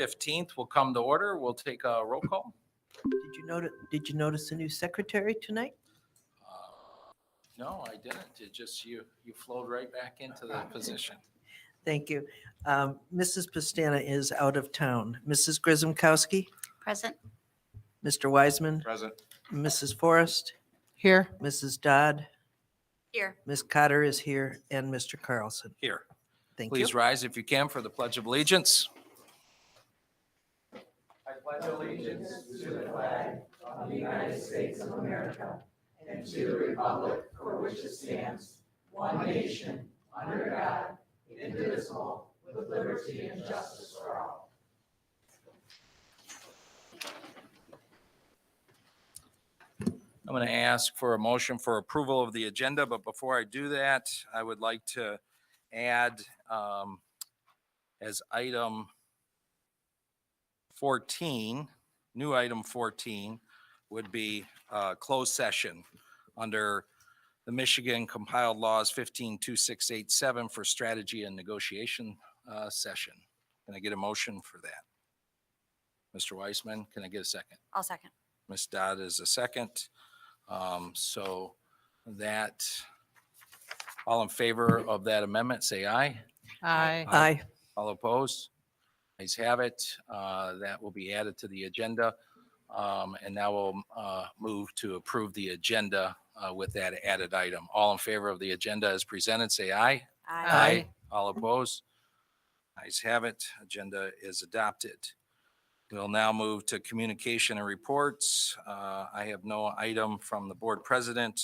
15th will come to order. We'll take a roll call. Did you notice a new secretary tonight? No, I didn't. It just you flowed right back into the position. Thank you. Mrs. Pastana is out of town. Mrs. Grisomkowski, Present. Mr. Wiseman, Present. Mrs. Forrest, Here. Mrs. Dodd, Here. Ms. Cotter is here, and Mr. Carlson. Here. Thank you. Please rise if you can for the Pledge of Allegiance. I pledge allegiance to the flag of the United States of America and to the republic for which it stands, one nation, under God, indivisible, with liberty and justice for all. I'm going to ask for a motion for approval of the agenda, but before I do that, I would like to add as item 14, new item 14 would be closed session under the Michigan compiled laws 152687 for strategy and negotiation session. Can I get a motion for that? Mr. Weissman, can I get a second? I'll second. Ms. Dodd is a second. So that, all in favor of that amendment, say aye. Aye. Aye. All opposed? Ayes have it. That will be added to the agenda. And now we'll move to approve the agenda with that added item. All in favor of the agenda as presented, say aye. Aye. All opposed? Ayes have it. Agenda is adopted. We'll now move to communication and reports. I have no item from the board president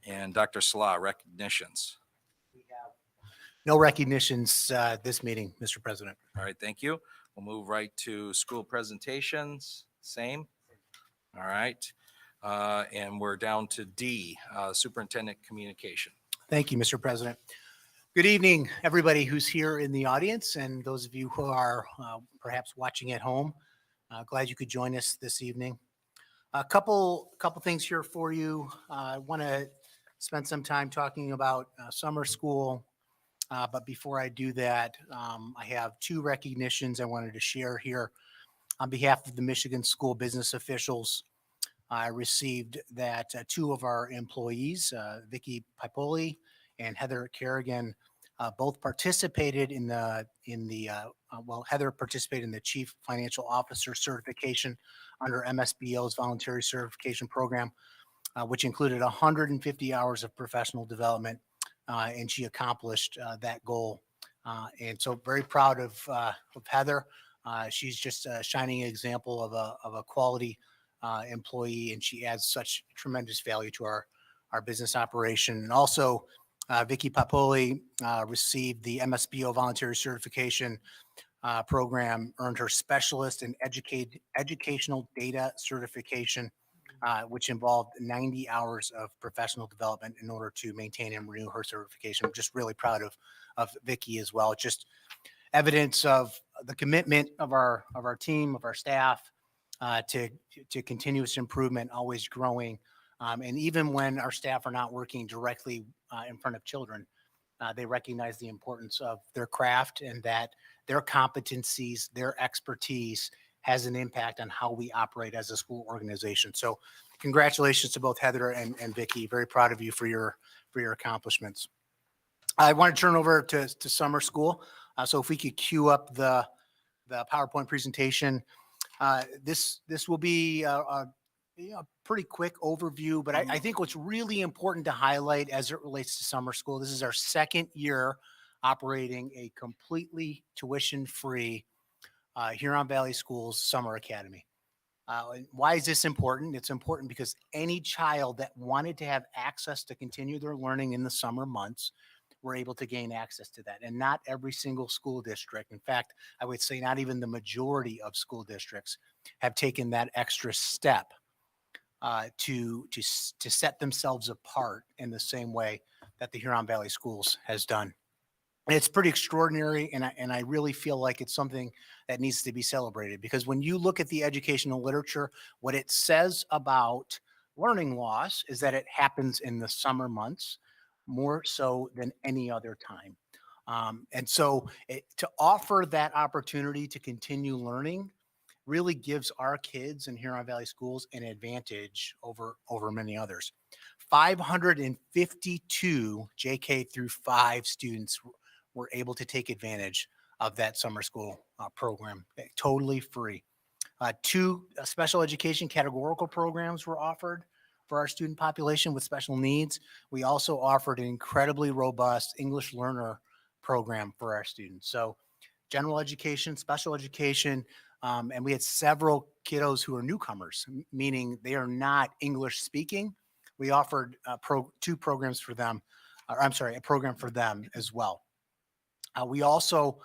and Dr. Salah, recognitions. No recognitions this meeting, Mr. President. All right, thank you. We'll move right to school presentations. Same. All right. And we're down to D, superintendent communication. Thank you, Mr. President. Good evening, everybody who's here in the audience and those of you who are perhaps watching at home. Glad you could join us this evening. A couple things here for you. I want to spend some time talking about summer school. But before I do that, I have two recognitions I wanted to share here. On behalf of the Michigan school business officials, I received that two of our employees, Hvcca Pipoli and Heather Kerrigan, both participated in the Heather participated in the Chief Financial Officer certification under MSBO's voluntary certification program, which included 150 hours of professional development. And she accomplished that goal. And so very proud of Heather. She's just a shining example of a quality employee, and she adds such tremendous value to our business operation. And also, Hvcca Pipoli received the MSBO voluntary certification program, earned her specialist in educational data certification, which involved 90 hours of professional development in order to maintain and renew her certification. I'm just really proud of Vicki as well. Just evidence of the commitment of our team, of our staff to continuous improvement, always growing. And even when our staff are not working directly in front of children, they recognize the importance of their craft and that their competencies, their expertise has an impact on how we operate as a school organization. So congratulations to both Heather and Vicki. Very proud of you for your accomplishments. I want to turn over to summer school. So if we could cue up the PowerPoint presentation. This will be a pretty quick overview, but I think what's really important to highlight as it relates to summer school, this is our second year operating a completely tuition-free Huron Valley Schools Summer Academy. Why is this important? It's important because any child that wanted to have access to continue their learning in the summer months were able to gain access to that. And not every single school district, in fact, I would say not even the majority of school districts have taken that extra step to set themselves apart in the same way that the Huron Valley Schools has done. And it's pretty extraordinary, and I really feel like it's something that needs to be celebrated, because when you look at the educational literature, what it says about learning loss is that it happens in the summer months more so than any other time. And so to offer that opportunity to continue learning really gives our kids in Huron Valley Schools an advantage over many others. 552 JK through 5 students were able to take advantage of that summer school program, totally free. 2 special education categorical programs were offered for our student population with special needs. We also offered an incredibly robust English learner program for our students. So general education, special education, and we had several kiddos who are newcomers, meaning they are not English speaking. We offered 2 programs for them, or I'm sorry, a program for them as well. We also,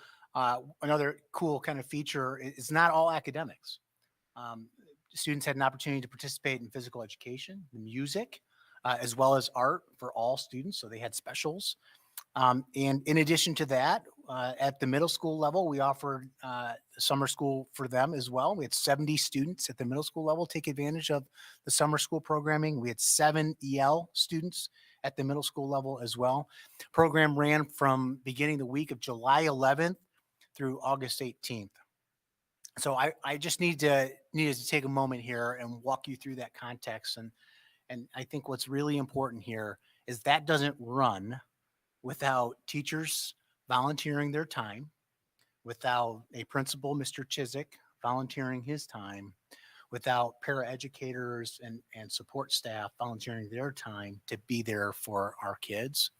another cool kind of feature is not all academics. Students had an opportunity to participate in physical education, music, as well as art for all students. So they had specials. And in addition to that, at the middle school level, we offered summer school for them as well. We had 70 students at the middle school level take advantage of the summer school programming. We had 7 EL students at the middle school level as well. Program ran from beginning the week of July 11th through August 18th. So I just needed to take a moment here and walk you through that context. And I think what's really important here is that doesn't run without teachers volunteering their time, without a principal, Mr. Hvcca, volunteering his time, without paraeducators and support staff volunteering their time to be there for our kids.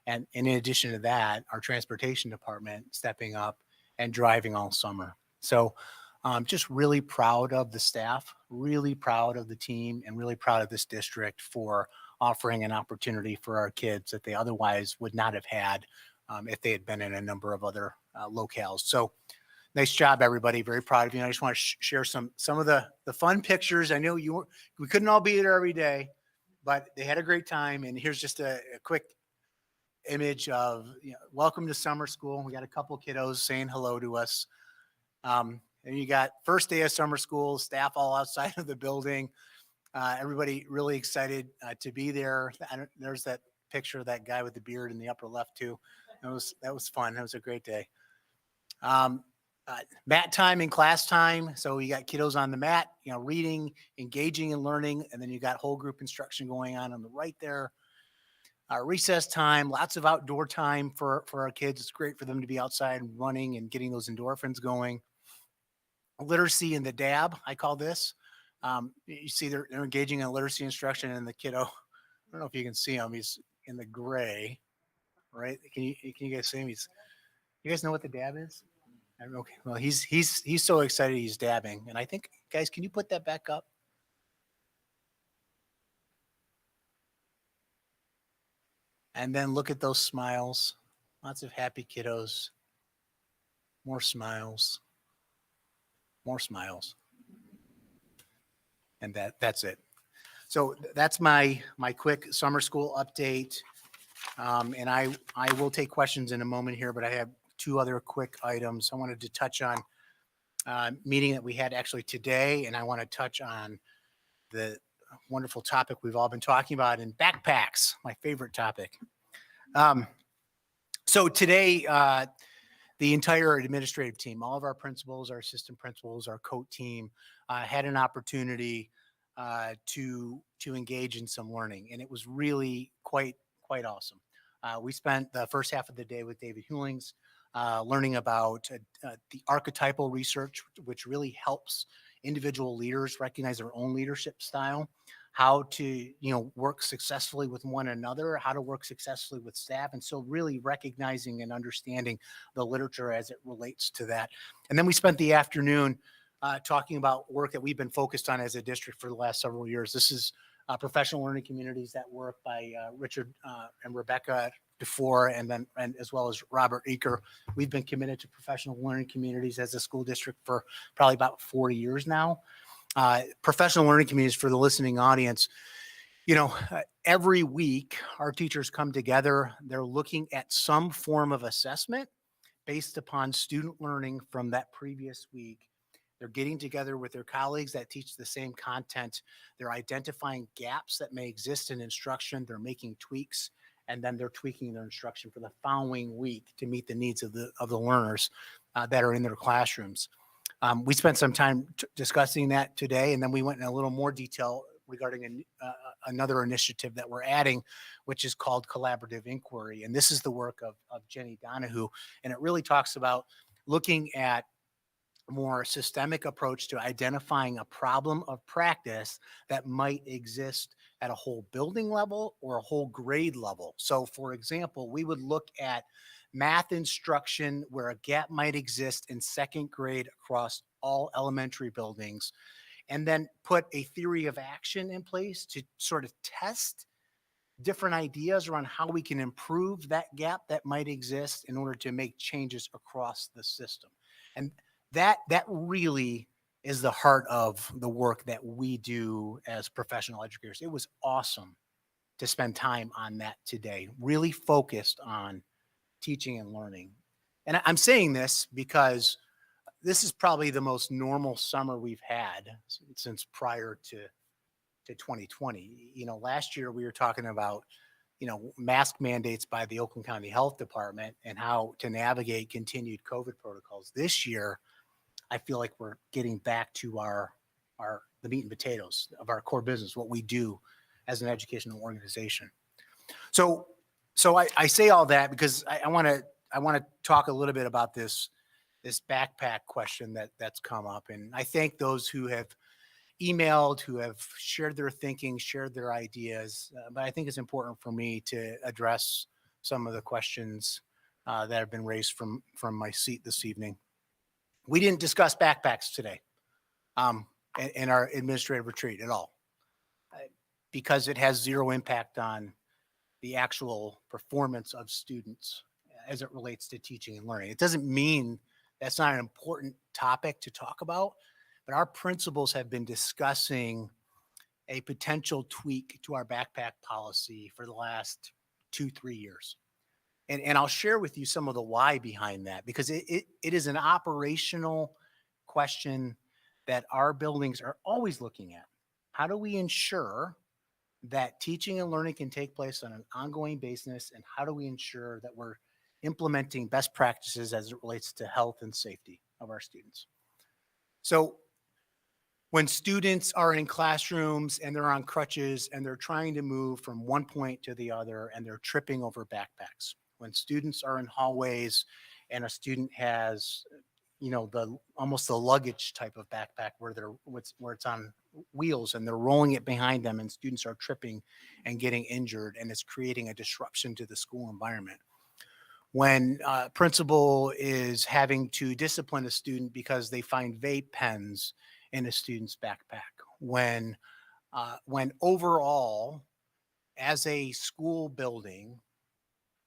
And in addition to that, our transportation department stepping up and driving all summer. So I'm just really proud of the staff, really proud of the team, and really proud of this district for offering an opportunity for our kids that they otherwise would not have had if they had been in a number of other locales. So nice job, everybody. Very proud of you. And I just want to share some of the fun pictures. I know we couldn't all be there every day, but they had a great time. And here's just a quick image of, welcome to summer school. We got a couple kiddos saying hello to us. And you got first day of summer school, staff all outside of the building. Everybody really excited to be there. There's that picture of that guy with the beard in the upper left too. That was fun. That was a great day. Mat time and class time. So you got kiddos on the mat, reading, engaging and learning, and then you got whole group instruction going on the right there. Recess time, lots of outdoor time for our kids. It's great for them to be outside and running and getting those endorphins going. Literacy in the DAB, I call this. You see they're engaging in literacy instruction, and the kiddo, I don't know if you can see him, he's in the gray, right? Can you guys see him? You guys know what the DAB is? Okay, well, he's so excited he's dabbing. And I think, guys, can you put that back up? And then look at those smiles. Lots of happy kiddos. More smiles. More smiles. And that's it. So that's my quick summer school update. And I will take questions in a moment here, but I have 2 other quick items. I wanted to touch on meeting that we had actually today, and I want to touch on the wonderful topic we've all been talking about in backpacks, my favorite topic. So today, the entire administrative team, all of our principals, our assistant principals, our COAT team had an opportunity to engage in some learning, and it was really quite awesome. We spent the first half of the day with David Hewlings learning about the archetypal research, which really helps individual leaders recognize their own leadership style, how to work successfully with one another, how to work successfully with staff. And so really recognizing and understanding the literature as it relates to that. And then we spent the afternoon talking about work that we've been focused on as a district for the last several years. This is professional learning communities, that work by Richard and Rebecca before, and as well as Robert Eaker. We've been committed to professional learning communities as a school district for probably about 4 years now. Professional learning communities, for the listening audience, every week our teachers come together. They're looking at some form of assessment based upon student learning from that previous week. They're getting together with their colleagues that teach the same content. They're identifying gaps that may exist in instruction. They're making tweaks and then they're tweaking their instruction for the following week to meet the needs of the learners that are in their classrooms. We spent some time discussing that today, and then we went in a little more detail regarding another initiative that we're adding, which is called collaborative inquiry. And this is the work of Jenny Donahue, and it really talks about looking at a more systemic approach to identifying a problem of practice that might exist at a whole building level or a whole grade level. So for example, we would look at math instruction where a gap might exist in second grade across all elementary buildings, and then put a theory of action in place to sort of test different ideas around how we can improve that gap that might exist in order to make changes across the system. And that really is the heart of the work that we do as professional educators. It was awesome to spend time on that today, really focused on teaching and learning. And I'm saying this because this is probably the most normal summer we've had since prior to 2020. You know, last year we were talking about, you know, mask mandates by the Oakland County Health Department and how to navigate continued COVID protocols. This year, I feel like we're getting back to the meat and potatoes of our core business, what we do as an educational organization. So I say all that because I want to talk a little bit about this backpack question that's come up. And I thank those who have emailed, who have shared their thinking, shared their ideas. But I think it's important for me to address some of the questions that have been raised from my seat this evening. We didn't discuss backpacks today in our administrative retreat at all, because it has zero impact on the actual performance of students as it relates to teaching and learning. It doesn't mean that's not an important topic to talk about, but our principals have been discussing a potential tweak to our backpack policy for the last 2-3 years. And I'll share with you some of the why behind that, because it is an operational question that our buildings are always looking at. How do we ensure that teaching and learning can take place on an ongoing basis? And how do we ensure that we're implementing best practices as it relates to health and safety of our students? So when students are in classrooms and they're on crutches and they're trying to move from one point to the other and they're tripping over backpacks, when students are in hallways and a student has, you know, almost the luggage type of backpack where it's on wheels and they're rolling it behind them and students are tripping and getting injured, and it's creating a disruption to the school environment. When a principal is having to discipline a student because they find vape pens in a student's backpack, when overall, as a school building,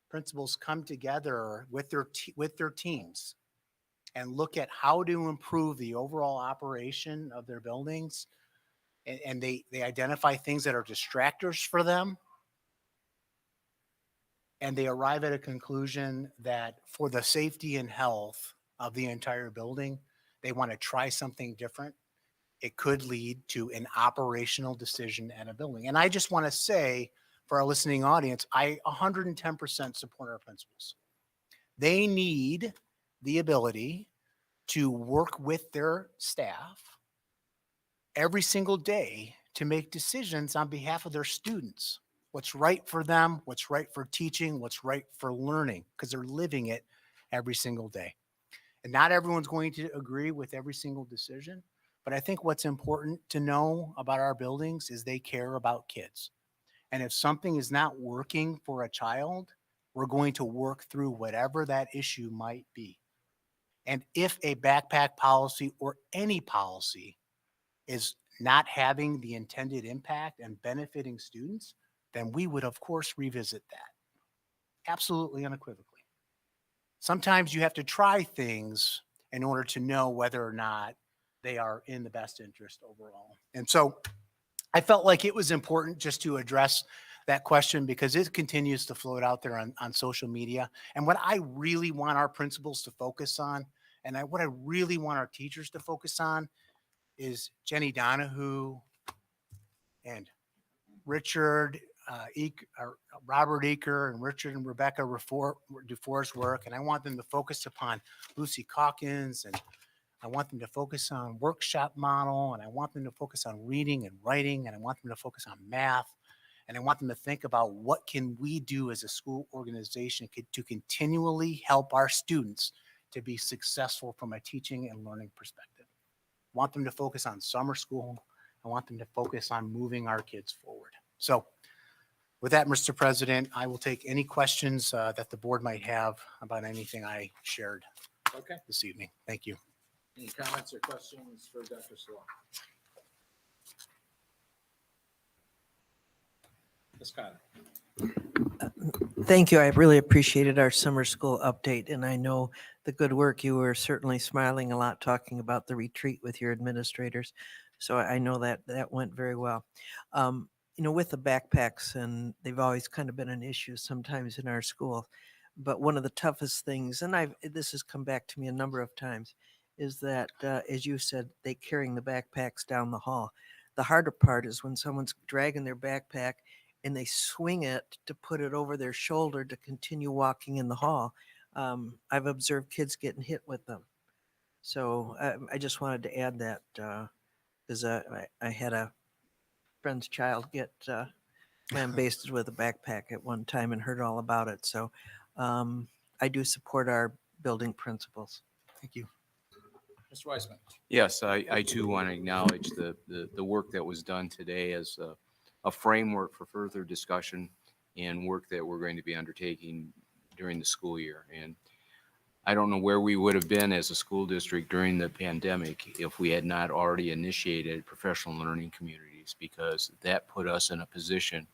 principals come together with their teams and look at how to improve the overall operation of their buildings, and they identify things that are distractors for them, and they arrive at a conclusion that for the safety and health of the entire building, they want to try something different. It could lead to an operational decision at a building. And I just want to say, for our listening audience, I 110% support our principals. They need the ability to work with their staff every single day to make decisions on behalf of their students. What's right for them, what's right for teaching, what's right for learning, because they're living it every single day. And not everyone's going to agree with every single decision, but I think what's important to know about our buildings is they care about kids. And if something is not working for a child, we're going to work through whatever that issue might be. And if a backpack policy or any policy is not having the intended impact and benefiting students, then we would, of course, revisit that. Absolutely unequivocally. Sometimes you have to try things in order to know whether or not they are in the best interest overall. And so I felt like it was important just to address that question because it continues to float out there on social media. And what I really want our principals to focus on, and what I really want our teachers to focus on, is Jenny Donahue and Richard Robert Eaker and Richard and Rebecca Dufour's work, and I want them to focus upon Lucy Calkins, and I want them to focus on workshop model, and I want them to focus on reading and writing, and I want them to focus on math, and I want them to think about what can we do as a school organization to continually help our students to be successful from a teaching and learning perspective. I want them to focus on summer school. I want them to focus on moving our kids forward. So with that, Mr. President, I will take any questions that the board might have about anything I shared Okay. this evening. Thank you. Any comments or questions for Dr. Salon? Ms. Connor? Thank you. I really appreciated our summer school update, and I know the good work. You were certainly smiling a lot talking about the retreat with your administrators. So I know that that went very well. With the backpacks, and they've always kind of been an issue sometimes in our school. But one of the toughest things, and this has come back to me a number of times, is that, as you said, they carrying the backpacks down the hall. The harder part is when someone's dragging their backpack and they swing it to put it over their shoulder to continue walking in the hall. I've observed kids getting hit with them. So I just wanted to add that because I had a friend's child get lambasted with a backpack at one time and heard all about it. So I do support our building principles. Thank you. Mr. Weissman? Yes, I too want to acknowledge the work that was done today as a framework for further discussion and work that we're going to be undertaking during the school year. And I don't know where we would have been as a school district during the pandemic if we had not already initiated professional learning communities, because that put us in a position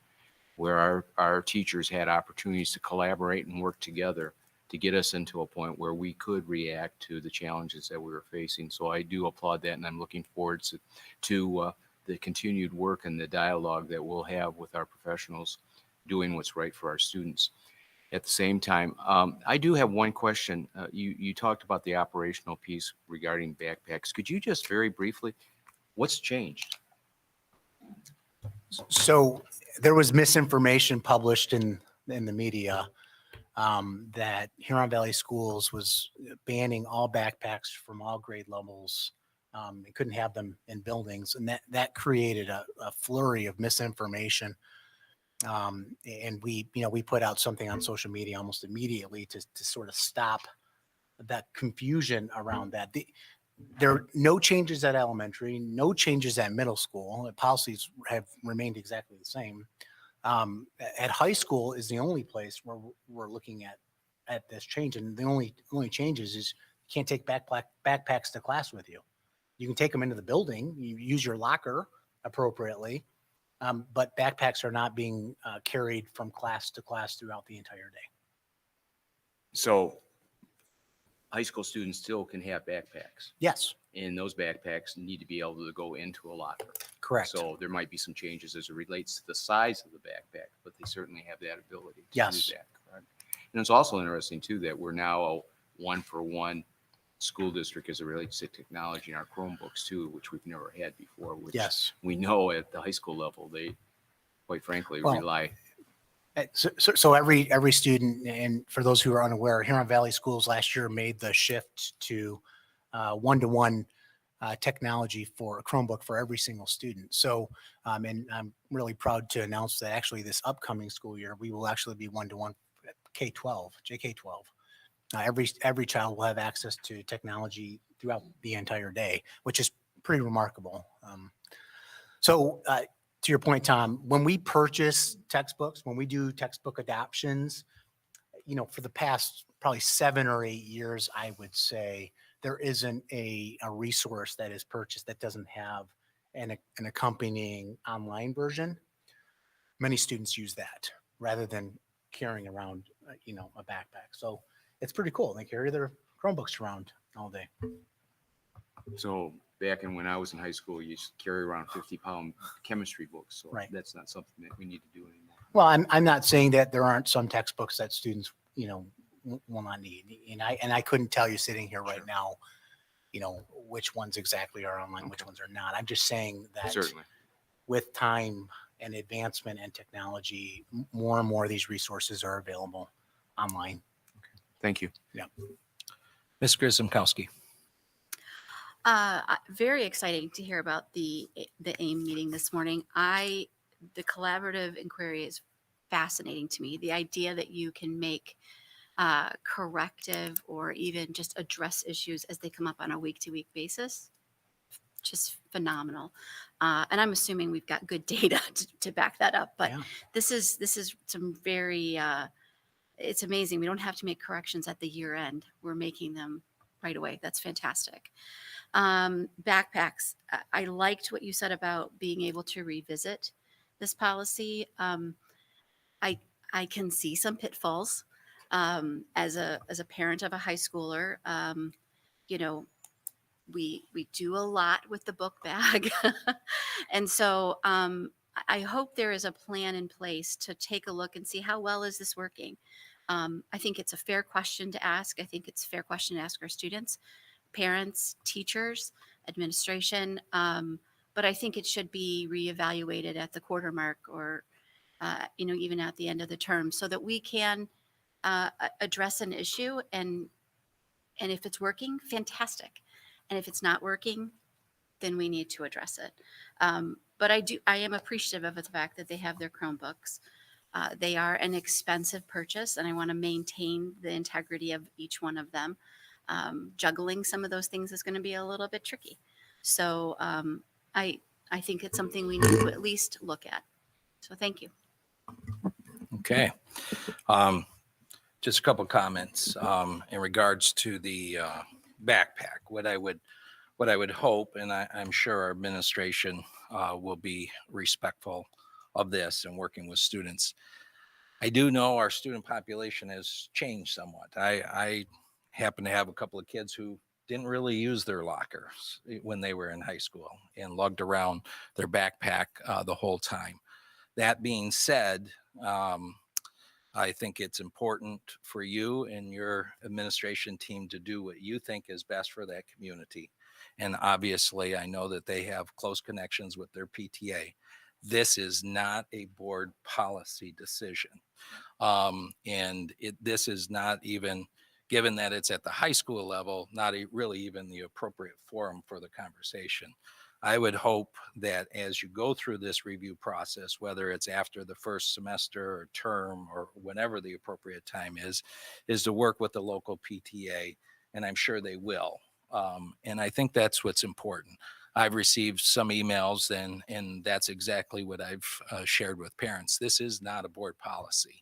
where our teachers had opportunities to collaborate and work together to get us into a point where we could react to the challenges that we were facing. So I do applaud that, and I'm looking forward to the continued work and the dialogue that we'll have with our professionals doing what's right for our students. At the same time, I do have one question. You talked about the operational piece regarding backpacks. Could you just very briefly, what's changed? So there was misinformation published in the media that Huron Valley Schools was banning all backpacks from all grade levels. They couldn't have them in buildings, and that created a flurry of misinformation. And we put out something on social media almost immediately to sort of stop that confusion around that. There are no changes at elementary, no changes at middle school. The policies have remained exactly the same. At high school is the only place where we're looking at this change, and the only changes is you can't take backpacks to class with you. You can take them into the building, you use your locker appropriately, but backpacks are not being carried from class to class throughout the entire day. So high school students still can have backpacks, Yes, and those backpacks need to be able to go into a locker. correct. So there might be some changes as it relates to the size of the backpack, but they certainly have that ability to Yes. do that. Correct? And it's also interesting too that we're now a one-for-one school district as it relates to technology in our Chromebooks too, which we've never had before, which Yes. we know at the high school level, they quite frankly Well, rely. So every student, and for those who are unaware, Huron Valley Schools last year made the shift to one-to-one technology for a Chromebook for every single student. So, and I'm really proud to announce that actually this upcoming school year, we will actually be one-to-one K-12, JK-12. Every child will have access to technology throughout the entire day, which is pretty remarkable. So to your point, Tom, when we purchase textbooks, when we do textbook adoptions, for the past probably 7 or 8 years, I would say there isn't a resource that is purchased that doesn't have an accompanying online version. Many students use that rather than carrying around, a backpack. So it's pretty cool. They carry their Chromebooks around all day. So back in when I was in high school, you used to carry around 50-pound chemistry books. So Right. that's not something that we need to do anymore. Well, I'm not saying that there aren't some textbooks that students, will not need. And I couldn't tell you sitting here right Sure. now, which ones exactly are online, which ones are not. I'm just saying that Certainly. with time and advancement and technology, more and more of these resources are available online. Thank you. Ms. Grisomkowski. Very exciting to hear about the AIM meeting this morning. The collaborative inquiry is fascinating to me. The idea that you can make corrective or even just address issues as they come up on a week-to-week basis, just phenomenal. And I'm assuming we've got good data to back that up. But Yeah. this is some very it's amazing. We don't have to make corrections at the year end. We're making them right away. That's fantastic. Backpacks. I liked what you said about being able to revisit this policy. I can see some pitfalls as a parent of a high schooler. You know, we do a lot with the book bag, and so I hope there is a plan in place to take a look and see how well is this working. I think it's a fair question to ask. I think it's a fair question to ask our students, parents, teachers, administration. But I think it should be reevaluated at the quarter mark or, even at the end of the term so that we can address an issue. And if it's working, fantastic. And if it's not working, then we need to address it. But I am appreciative of the fact that they have their Chromebooks. They are an expensive purchase, and I want to maintain the integrity of each one of them. Juggling some of those things is going to be a little bit tricky. So I think it's something we need to at least look at. So thank you. Okay. Just a couple comments in regards to the backpack. What I would hope, and I'm sure our administration will be respectful of this and working with students. I do know our student population has changed somewhat. I happen to have a couple of kids who didn't really use their lockers when they were in high school and lugged around their backpack the whole time. That being said, I think it's important for you and your administration team to do what you think is best for that community. And obviously, I know that they have close connections with their PTA. This is not a board policy decision. This is not even, given that it's at the high school level, not really even the appropriate forum for the conversation. I would hope that as you go through this review process, whether it's after the first semester or term or whenever the appropriate time is to work with the local PTA, and I'm sure they will. And I think that's what's important. I've received some emails and that's exactly what I've shared with parents. This is not a board policy.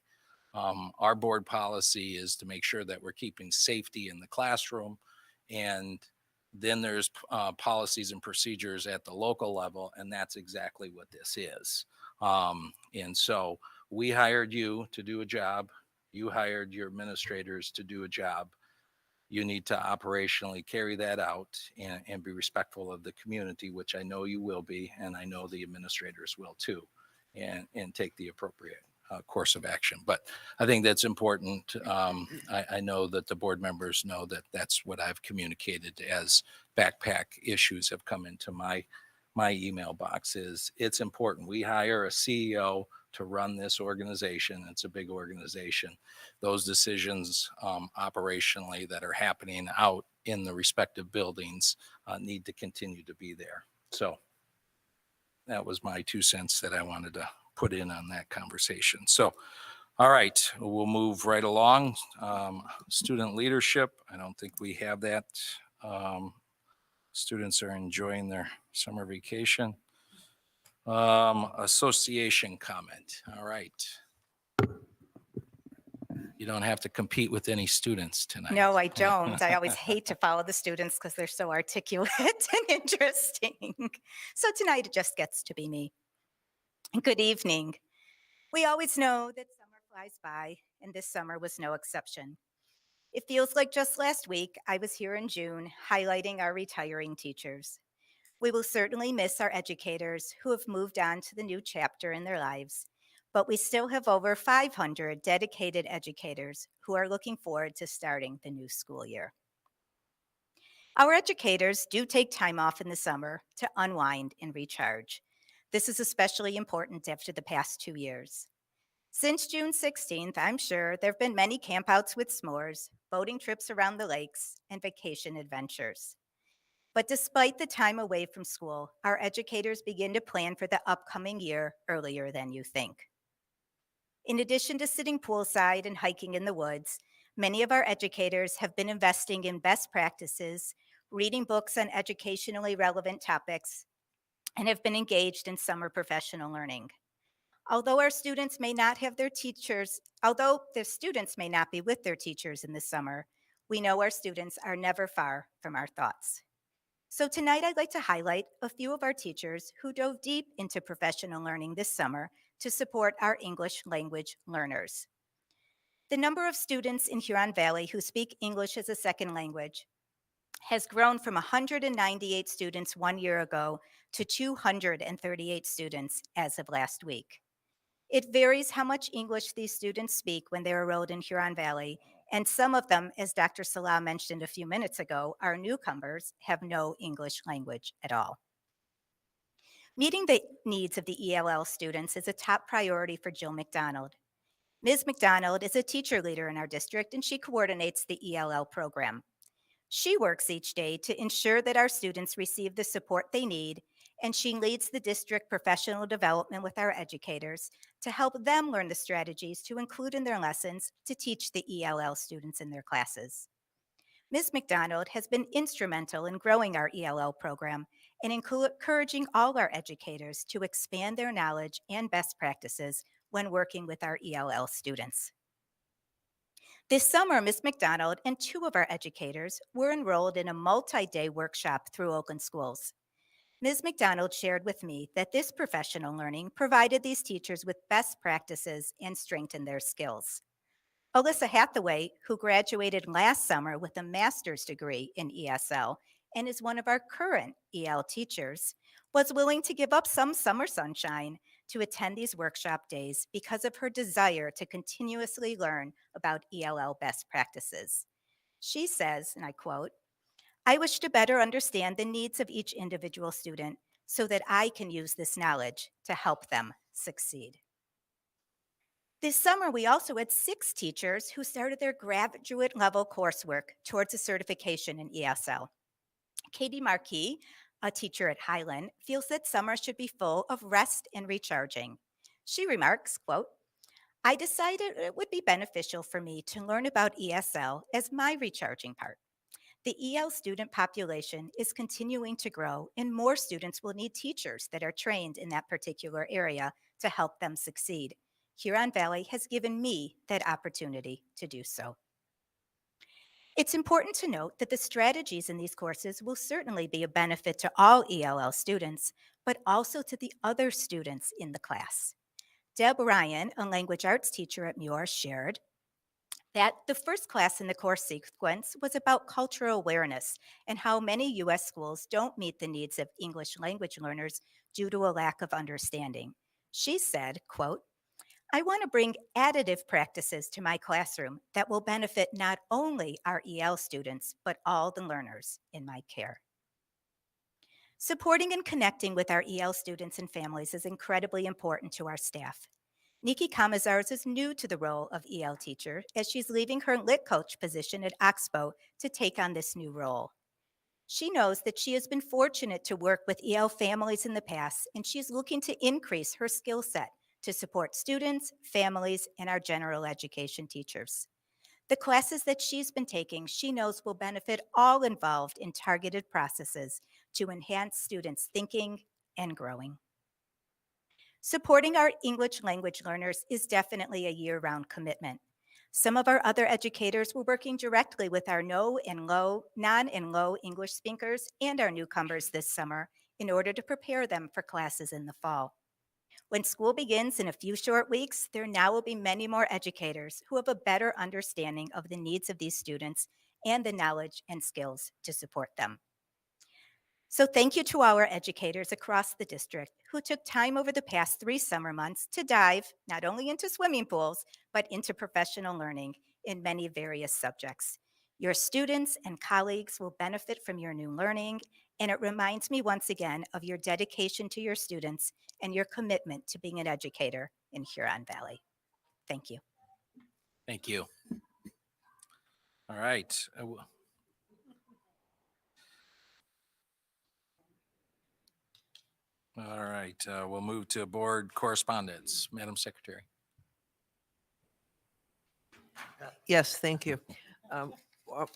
Our board policy is to make sure that we're keeping safety in the classroom, and then there's policies and procedures at the local level, and that's exactly what this is. And so we hired you to do a job. You hired your administrators to do a job. You need to operationally carry that out and be respectful of the community, which I know you will be, and I know the administrators will too, and take the appropriate course of action. But I think that's important. I know that the board members know that that's what I've communicated as backpack issues have come into my email box. It's important. We hire a CEO to run this organization. It's a big organization. Those decisions operationally that are happening out in the respective buildings need to continue to be there. So that was my 2 cents that I wanted to put in on that conversation. So, all right, we'll move right along. Student leadership, I don't think we have that. Students are enjoying their summer vacation. Association comment, all right. You don't have to compete with any students tonight. No, I don't. I always hate to follow the students because they're so articulate and interesting. So tonight it just gets to be me. Good evening. We always know that summer flies by, and this summer was no exception. It feels like just last week I was here in June highlighting our retiring teachers. We will certainly miss our educators who have moved on to the new chapter in their lives, but we still have over 500 dedicated educators who are looking forward to starting the new school year. Our educators do take time off in the summer to unwind and recharge. This is especially important after the past 2 years. Since June 16th, I'm sure there have been many campouts with s'mores, boating trips around the lakes, and vacation adventures. But despite the time away from school, our educators begin to plan for the upcoming year earlier than you think. In addition to sitting poolside and hiking in the woods, many of our educators have been investing in best practices, reading books on educationally relevant topics, and have been engaged in summer professional learning. Although the students may not be with their teachers in the summer, we know our students are never far from our thoughts. So tonight I'd like to highlight a few of our teachers who dove deep into professional learning this summer to support our English language learners. The number of students in Huron Valley who speak English as a second language has grown from 198 students 1 year ago to 238 students as of last week. It varies how much English these students speak when they're enrolled in Huron Valley, and some of them, as Dr. Salah mentioned a few minutes ago, are newcomers, have no English language at all. Meeting the needs of the ELL students is a top priority for Jill McDonald. Ms. McDonald is a teacher leader in our district, and she coordinates the ELL program. She works each day to ensure that our students receive the support they need, and she leads the district professional development with our educators to help them learn the strategies to include in their lessons to teach the ELL students in their classes. Ms. McDonald has been instrumental in growing our ELL program and encouraging all our educators to expand their knowledge and best practices when working with our ELL students. This summer, Ms. McDonald and 2 of our educators were enrolled in a multi-day workshop through Oakland Schools. Ms. McDonald shared with me that this professional learning provided these teachers with best practices and strengthened their skills. Alyssa Hathaway, who graduated last summer with a master's degree in ESL and is one of our current EL teachers, was willing to give up some summer sunshine to attend these workshop days because of her desire to continuously learn about ELL best practices. She says, and I quote, "I wish to better understand the needs of each individual student so that I can use this knowledge to help them succeed." This summer, we also had 6 teachers who started their graduate level coursework towards a certification in ESL. Katie Markey, a teacher at Highland, feels that summer should be full of rest and recharging. She remarks, quote, "I decided it would be beneficial for me to learn about ESL as my recharging part. The EL student population is continuing to grow, and more students will need teachers that are trained in that particular area to help them succeed. Huron Valley has given me that opportunity to do so." It's important to note that the strategies in these courses will certainly be a benefit to all ELL students, but also to the other students in the class. Deb Ryan, a language arts teacher at Muir, shared that the first class in the course sequence was about cultural awareness and how many U.S. schools don't meet the needs of English language learners due to a lack of understanding. She said, quote, "I want to bring additive practices to my classroom that will benefit not only our EL students, but all the learners in my care." Supporting and connecting with our EL students and families is incredibly important to our staff. Nikki Kamazars is new to the role of EL teacher as she's leaving her lit coach position at Oxbow to take on this new role. She knows that she has been fortunate to work with EL families in the past, and she's looking to increase her skill set to support students, families, and our general education teachers. The classes that she's been taking, she knows will benefit all involved in targeted processes to enhance students' thinking and growing. Supporting our English language learners is definitely a year-round commitment. Some of our other educators were working directly with our non and low English speakers and our newcomers this summer in order to prepare them for classes in the fall. When school begins in a few short weeks, there now will be many more educators who have a better understanding of the needs of these students and the knowledge and skills to support them. So thank you to our educators across the district who took time over the past 3 summer months to dive not only into swimming pools, but into professional learning in many various subjects. Your students and colleagues will benefit from your new learning, And it reminds me once again of your dedication to your students and your commitment to being an educator in Huron Valley. Thank you. Thank you. All right. All right, we'll move to board correspondence. Madam Secretary. Yes, thank you.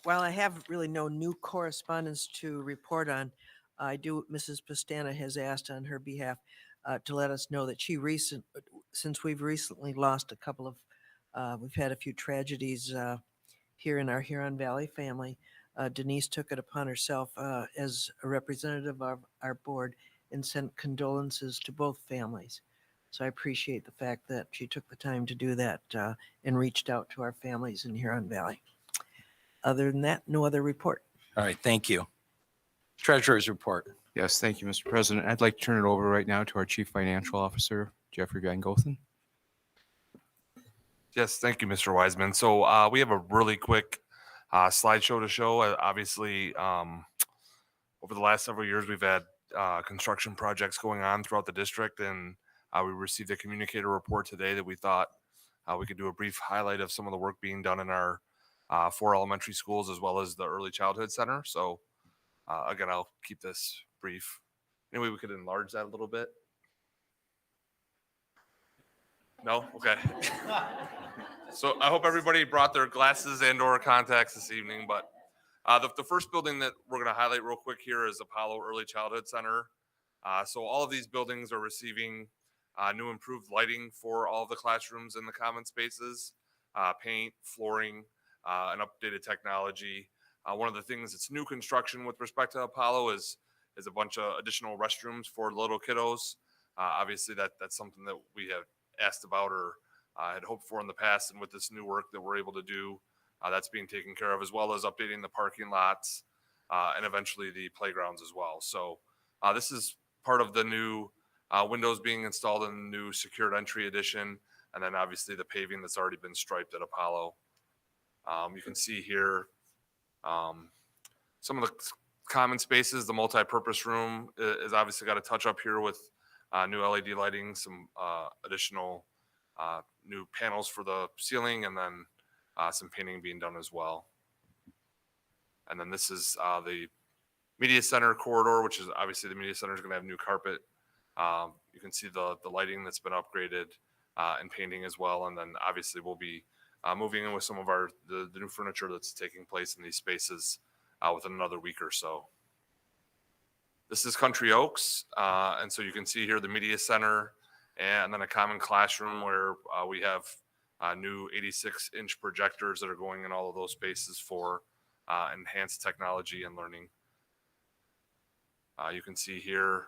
While I have really no new correspondence to report on, Mrs. Pastana has asked on her behalf to let us know that since we've recently lost a couple of, we've had a few tragedies here in our Huron Valley family. Denise took it upon herself as a representative of our board and sent condolences to both families. So I appreciate the fact that she took the time to do that and reached out to our families in Huron Valley. Other than that, no other report. All right, thank you. Treasurer's report. Yes, thank you, Mr. President. I'd like to turn it over right now to our Chief Financial Officer, Jeffrey Van Gothen. Yes, thank you, Mr. Wiseman. So we have a really quick slideshow to show. Obviously, over the last several years, we've had construction projects going on throughout the district, and we received a communicator report today that we thought we could do a brief highlight of some of the work being done in our 4 elementary schools as well as the early childhood center. So again, I'll keep this brief. Anyway, we could enlarge that a little bit. No? Okay. So I hope everybody brought their glasses and or contacts this evening, but the first building that we're going to highlight real quick here is Apollo Early Childhood Center. So all of these buildings are receiving new improved lighting for all of the classrooms in the common spaces, paint, flooring, and updated technology. One of the things that's new construction with respect to Apollo is a bunch of additional restrooms for little kiddos. Obviously, that's something that we have asked about or had hoped for in the past, and with this new work that we're able to do, that's being taken care of, as well as updating the parking lots and eventually the playgrounds as well. So this is part of the new windows being installed in the new secured entry edition, and then obviously the paving that's already been striped at Apollo. You can see here some of the common spaces. The multi-purpose room is obviously got a touch up here with new LED lighting, some additional new panels for the ceiling, and then some painting being done as well. And then this is the media center corridor, which is obviously the media center is going to have new carpet. You can see the lighting that's been upgraded and painting as well. And then obviously we'll be moving in with some of the new furniture that's taking place in these spaces within another week or so. This is Country Oaks. And so you can see here the media center and then a common classroom where we have new 86-inch projectors that are going in all of those spaces for enhanced technology and learning. You can see here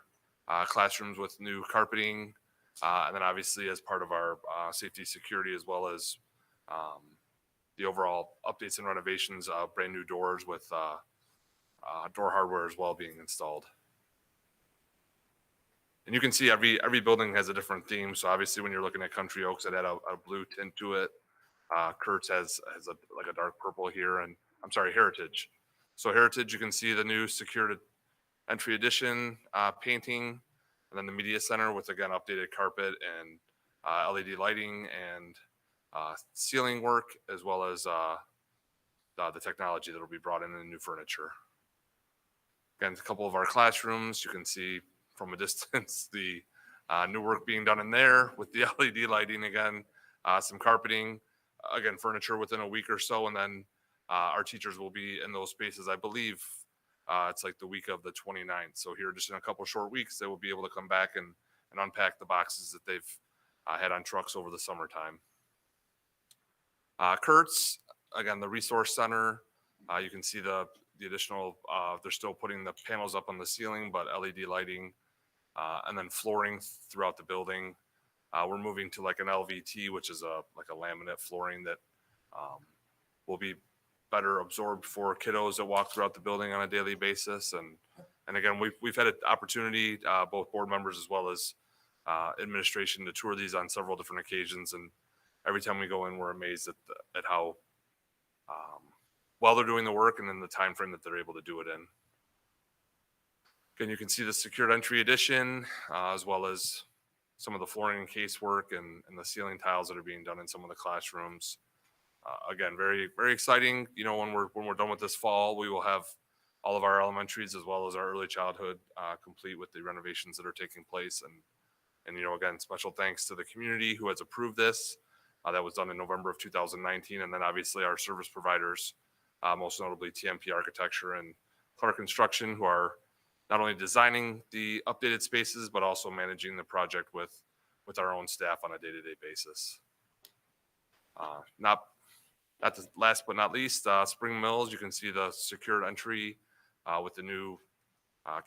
classrooms with new carpeting, and then obviously as part of our safety security, as well as the overall updates and renovations, brand new doors with door hardware as well being installed. And you can see every building has a different theme. So obviously when you're looking at Country Oaks, it had a blue tint to it. Kurtz has like a dark purple here, and I'm sorry, Heritage. So Heritage, you can see the new secured entry edition painting, and then the media center with, again, updated carpet and LED lighting and ceiling work, as well as the technology that will be brought in the new furniture. Again, a couple of our classrooms, you can see from a distance the new work being done in there with the LED lighting again, some carpeting, again, furniture within a week or so, and then our teachers will be in those spaces, I believe, it's like the week of the 29th. So here, just in a couple short weeks, they will be able to come back and unpack the boxes that they've had on trucks over the summertime. Kurtz, again, the resource center. You can see the additional, they're still putting the panels up on the ceiling, but LED lighting, and then flooring throughout the building. We're moving to like an LVT, which is like a laminate flooring that will be better absorbed for kiddos that walk throughout the building on a daily basis. And again, we've had an opportunity, both board members as well as administration, to tour these on several different occasions. And every time we go in, we're amazed at how well they're doing the work and in the time frame that they're able to do it in. Again, you can see the secured entry addition, as well as some of the flooring and casework and the ceiling tiles that are being done in some of the classrooms. Again, very, very exciting. You know, when we're done with this fall, we will have all of our elementaries as well as our early childhood complete with the renovations that are taking place. And you know, again, special thanks to the community who has approved this. That was done in November of 2019, and then obviously our service providers, most notably TMP Architecture and Clark Construction, who are not only designing the updated spaces but also managing the project with our own staff on a day-to-day basis. Not the last but not least, Spring Mills. You can see the secured entry with the new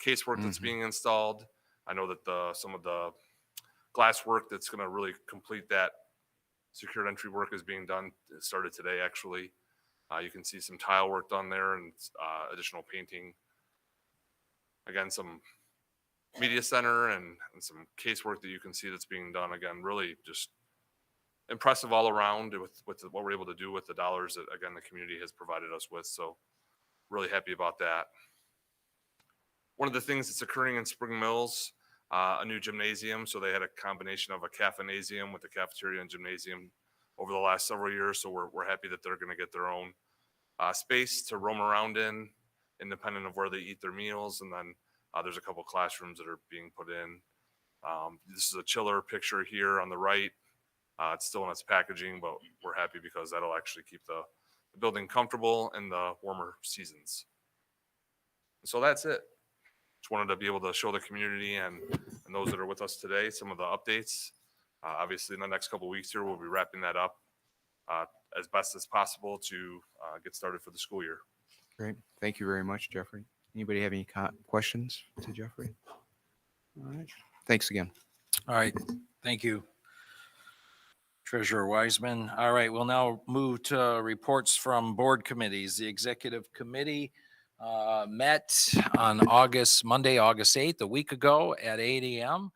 casework that's being installed. I know that some of the glass work that's going to really complete that secured entry work is being done. It started today, actually. You can see some tile work done there and additional painting. Again, some media center and some casework that you can see that's being done. Again, really just impressive all around with what we're able to do with the dollars that, again, the community has provided us with. So really happy about that. One of the things that's occurring in Spring Mills, a new gymnasium. So they had a combination of a caffeinasium with a cafeteria and gymnasium over the last several years. So we're happy that they're going to get their own space to roam around in, independent of where they eat their meals. And then there's a couple classrooms that are being put in. This is a chiller picture here on the right. It's still in its packaging, but we're happy because that'll actually keep the building comfortable in the warmer seasons. So that's it. Just wanted to be able to show the community and those that are with us today some of the updates. Obviously, in the next couple of weeks here, we'll be wrapping that up as best as possible to get started for the school year. Great. Thank you very much, Jeffrey. Anybody have any questions to Jeffrey? All right. Thanks again. All right, thank you, Treasurer Wiseman. All right, we'll now move to reports from board committees. The executive committee met on Monday, August 8th, a week ago at 8 a.m.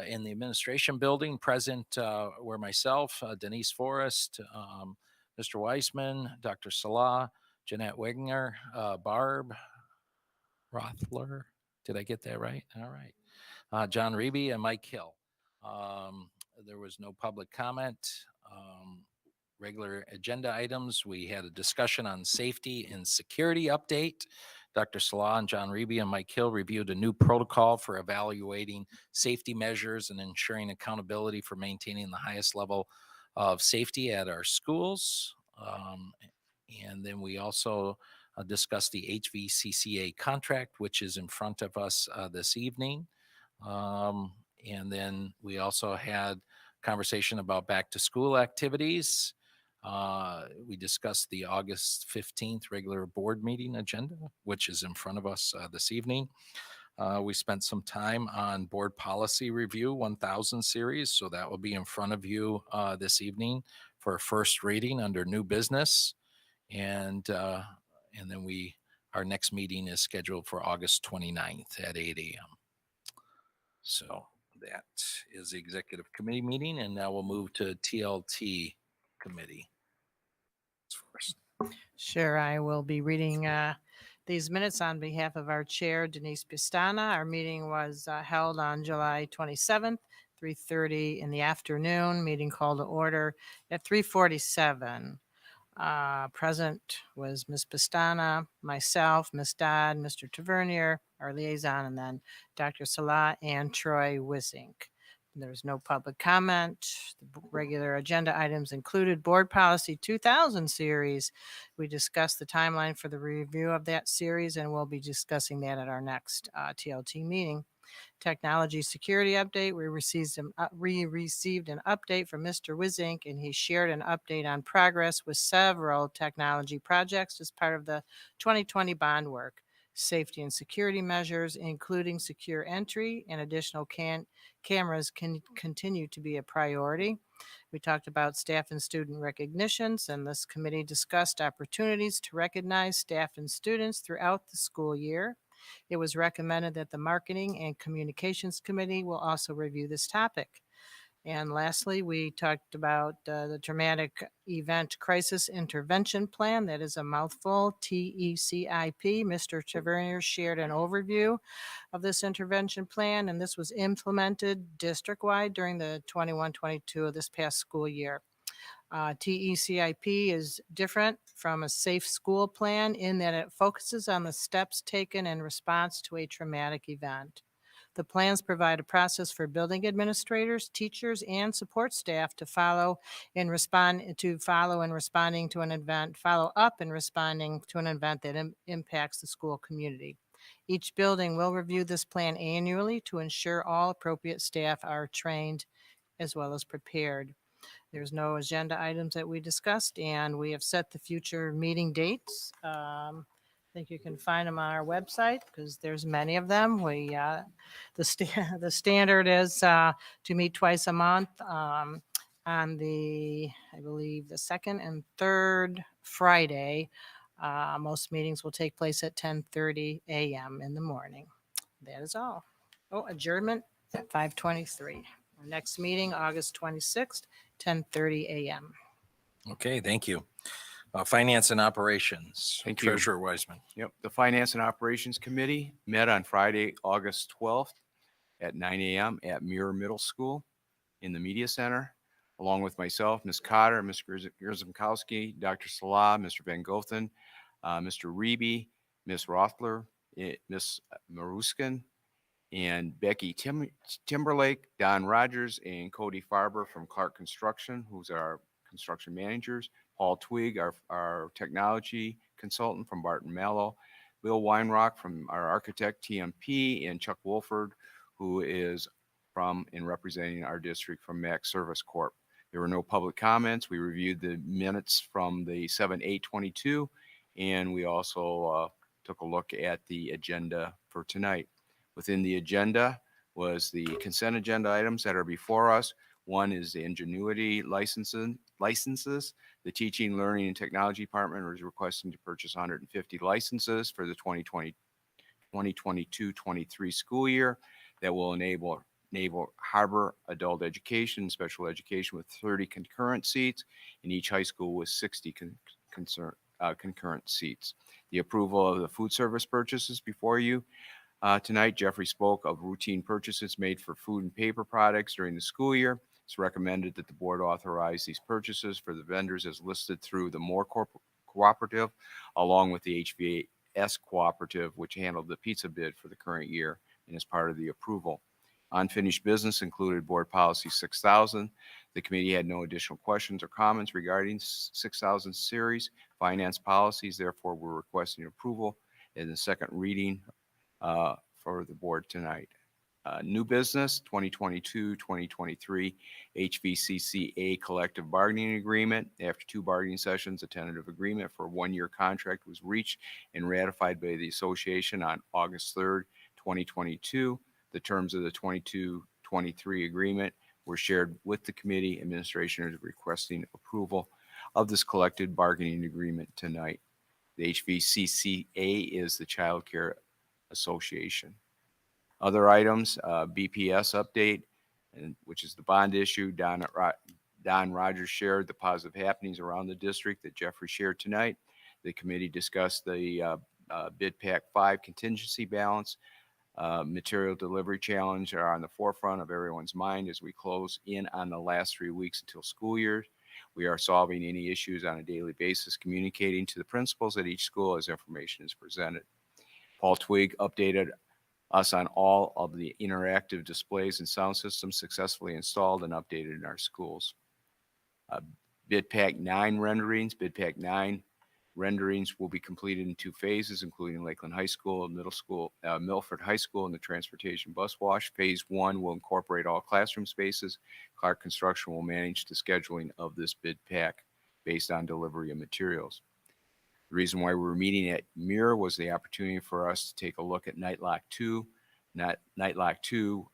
In the administration building. Present were myself, Denise Forrest, Mr. Weissman, Dr. Salah, Jeanette Wegner, Barb Rothler. Did I get that right? All right. John Reby and Mike Hill. There was no public comment. Regular agenda items. We had a discussion on safety and security update. Dr. Salah and John Reby and Mike Hill reviewed a new protocol for evaluating safety measures and ensuring accountability for maintaining the highest level of safety at our schools. And then we also discussed the HVCCA contract, which is in front of us this evening. And then we also had conversation about back to school activities. We discussed the August 15th regular board meeting agenda, which is in front of us this evening. We spent some time on board policy review 1000 series. So that will be in front of you this evening for first reading under new business. And then our next meeting is scheduled for August 29th at 8 a.m. So that is the executive committee meeting, and now we'll move to TLT committee. Sure, I will be reading these minutes on behalf of our chair, Denise Pistana. Our meeting was held on July 27th, 3:30 in the afternoon. Meeting called to order at 3:47. Present was Ms. Pistana, myself, Ms. Dodd, Mr. Tavernier, our liaison, and then Dr. Salah and Troy Wisink. There was no public comment. The regular agenda items included Board Policy 2000 series. We discussed the timeline for the review of that series, and we'll be discussing that at our next TLT meeting. Technology security update. We received an update from Mr. Wisink, and he shared an update on progress with several technology projects as part of the 2020 bond work. Safety and security measures, including secure entry and additional cameras, can continue to be a priority. We talked about staff and student recognitions, and this committee discussed opportunities to recognize staff and students throughout the school year. It was recommended that the Marketing and Communications Committee will also review this topic. And lastly, we talked about the Traumatic Event Crisis Intervention Plan. That is a mouthful, TECIP. Mr. Tavernier shared an overview of this intervention plan, and this was implemented district-wide during the 21-22 of this past school year. TECIP is different from a safe school plan in that it focuses on the steps taken in response to a traumatic event. The plans provide a process for building administrators, teachers, and support staff to follow in responding to an event, follow up in responding to an event that impacts the school community. Each building will review this plan annually to ensure all appropriate staff are trained as well as prepared. There's no agenda items that we discussed, and we have set the future meeting dates. I think you can find them on our website because there's many of them. The standard is to meet twice a month on I believe, the second and third Friday. Most meetings will take place at 10:30 a.m. in the morning. That is all. Oh, adjournment at 5:23. Our next meeting, August 26th, 10:30 a.m. Okay, thank you. Finance and Operations. Thank you. Treasurer Wiseman. Yep, the Finance and Operations Committee met on Friday, August 12th at 9 a.m. at Muir Middle School in the Media Center, along with myself, Ms. Cotter, Mr. Grzymkowski, Dr. Salah, Mr. Van Gothen, Mr. Reby, Ms. Rothler, Ms. Maruskin, and Becky Timberlake, Don Rogers, and Cody Farber from Clark Construction, who's our construction managers, Paul Twig, our technology consultant from Barton Mallow, Bill Weinrock from our architect TMP, and Chuck Wolford, who is from and representing our district from Max Service Corp. There were no public comments. We reviewed the minutes from the 7/8/22, and we also took a look at the agenda for tonight. Within the agenda was the consent agenda items that are before us. One is the Ingenuity licenses. The Teaching, Learning, and Technology Department is requesting to purchase 150 licenses for the 2022-23 school year that will enable harbor adult education and special education with 30 concurrent seats, and each high school with 60 concurrent seats. The approval of the food service purchases before you. Tonight, Jeffrey spoke of routine purchases made for food and paper products during the school year. It's recommended that the board authorize these purchases for the vendors as listed through the Moore Cooperative, along with the HVAS Cooperative, which handled the pizza bid for the current year and is part of the approval. Unfinished business included Board Policy 6000. The committee had no additional questions or comments regarding 6000 series. Finance policies, therefore, we're requesting approval in the second reading for the board tonight. New business, 2022-2023 HVCCA collective bargaining agreement. After 2 bargaining sessions, a tentative agreement for a 1-year contract was reached and ratified by the association on August 3rd, 2022. The terms of the 22-23 agreement were shared with the committee. Administration is requesting approval of this collective bargaining agreement tonight. The HVCCA is the Child Care Association. Other items, BPS update, which is the bond issue. Don Rogers shared the positive happenings around the district that Jeffrey shared tonight. The committee discussed the bid pack 5 contingency balance. Material delivery challenge are on the forefront of everyone's mind as we close in on the last 3 weeks until school year. We are solving any issues on a daily basis, communicating to the principals at each school as information is presented. Paul Twig updated us on all of the interactive displays and sound systems successfully installed and updated in our schools. Bid pack 9 renderings. Bid pack 9 renderings will be completed in 2 phases, including Lakeland High School, Middle School, Milford High School, and the transportation bus wash. Phase 1 will incorporate all classroom spaces. Clark Construction will manage the scheduling of this bid pack based on delivery of materials. The reason why we were meeting at Muir was the opportunity for us to take a look at Nightlock 2. Nightlock 2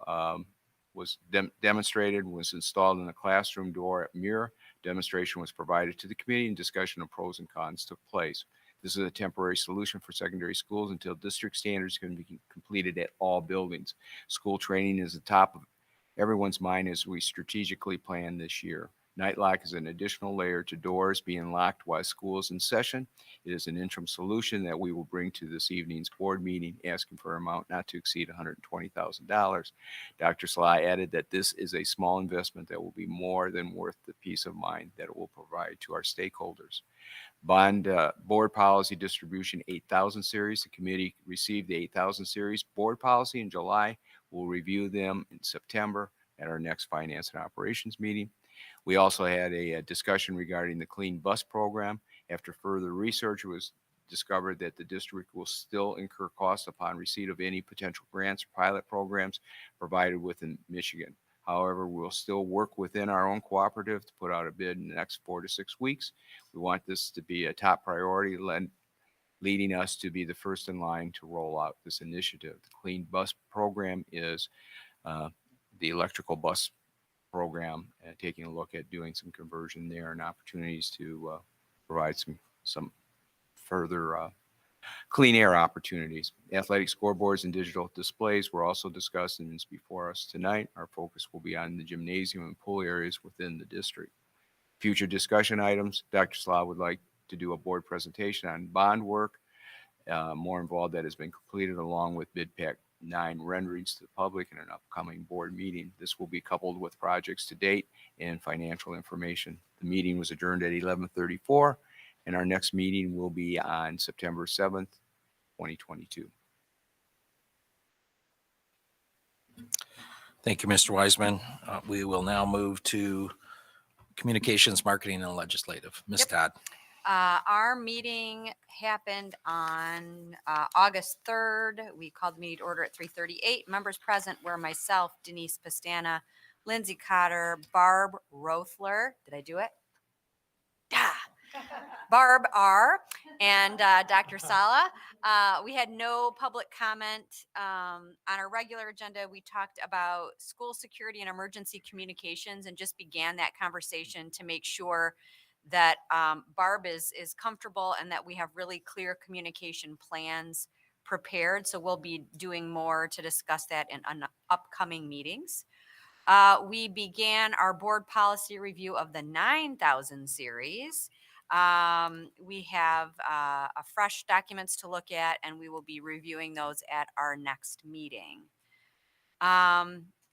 was demonstrated, was installed in the classroom door at Muir. Demonstration was provided to the committee and discussion of pros and cons took place. This is a temporary solution for secondary schools until district standards can be completed at all buildings. School training is the top everyone's mind as we strategically plan this year. Night lock is an additional layer to doors being locked while school is in session. It is an interim solution that we will bring to this evening's board meeting, asking for an amount not to exceed $120,000. Dr. Sly added that this is a small investment that will be more than worth the peace of mind that it will provide to our stakeholders. Board policy distribution 8,000 series. The committee received the 8,000 series board policy in July. We'll review them in September at our next finance and operations meeting. We also had a discussion regarding the clean bus program. After further research, it was discovered that the district will still incur costs upon receipt of any potential grants or pilot programs provided within Michigan. However, we'll still work within our own cooperative to put out a bid in the next 4 to 6 weeks. We want this to be a top priority, leading us to be the first in line to roll out this initiative. The clean bus program is the electrical bus program, and taking a look at doing some conversion there and opportunities to provide some further clean air opportunities. Athletic scoreboards and digital displays were also discussed and is before us tonight. Our focus will be on the gymnasium and pool areas within the district. Future discussion items, Dr. Slaw would like to do a board presentation on bond work, more involved that has been completed, along with bid pack 9 renderings to the public in an upcoming board meeting. This will be coupled with projects to date and financial information. The meeting was adjourned at 11:34, and our next meeting will be on September 7th, 2022. Thank you, Mr. Wiseman. We will now move to communications, marketing, and legislative. Ms. Yep. Todd. Our meeting happened on August 3rd. We called the meeting to order at 3:38. Members present were myself, Denise Pastana, Lindsay Cotter, Barb Rothler. Did I do it? Yeah. Barb R. and Dr. Sala. We had no public comment. On our regular agenda, we talked about school security and emergency communications and just began that conversation to make sure that Barb is comfortable and that we have really clear communication plans prepared. So we'll be doing more to discuss that in upcoming meetings. We began our board policy review of the 9,000 series. We have fresh documents to look at, and we will be reviewing those at our next meeting.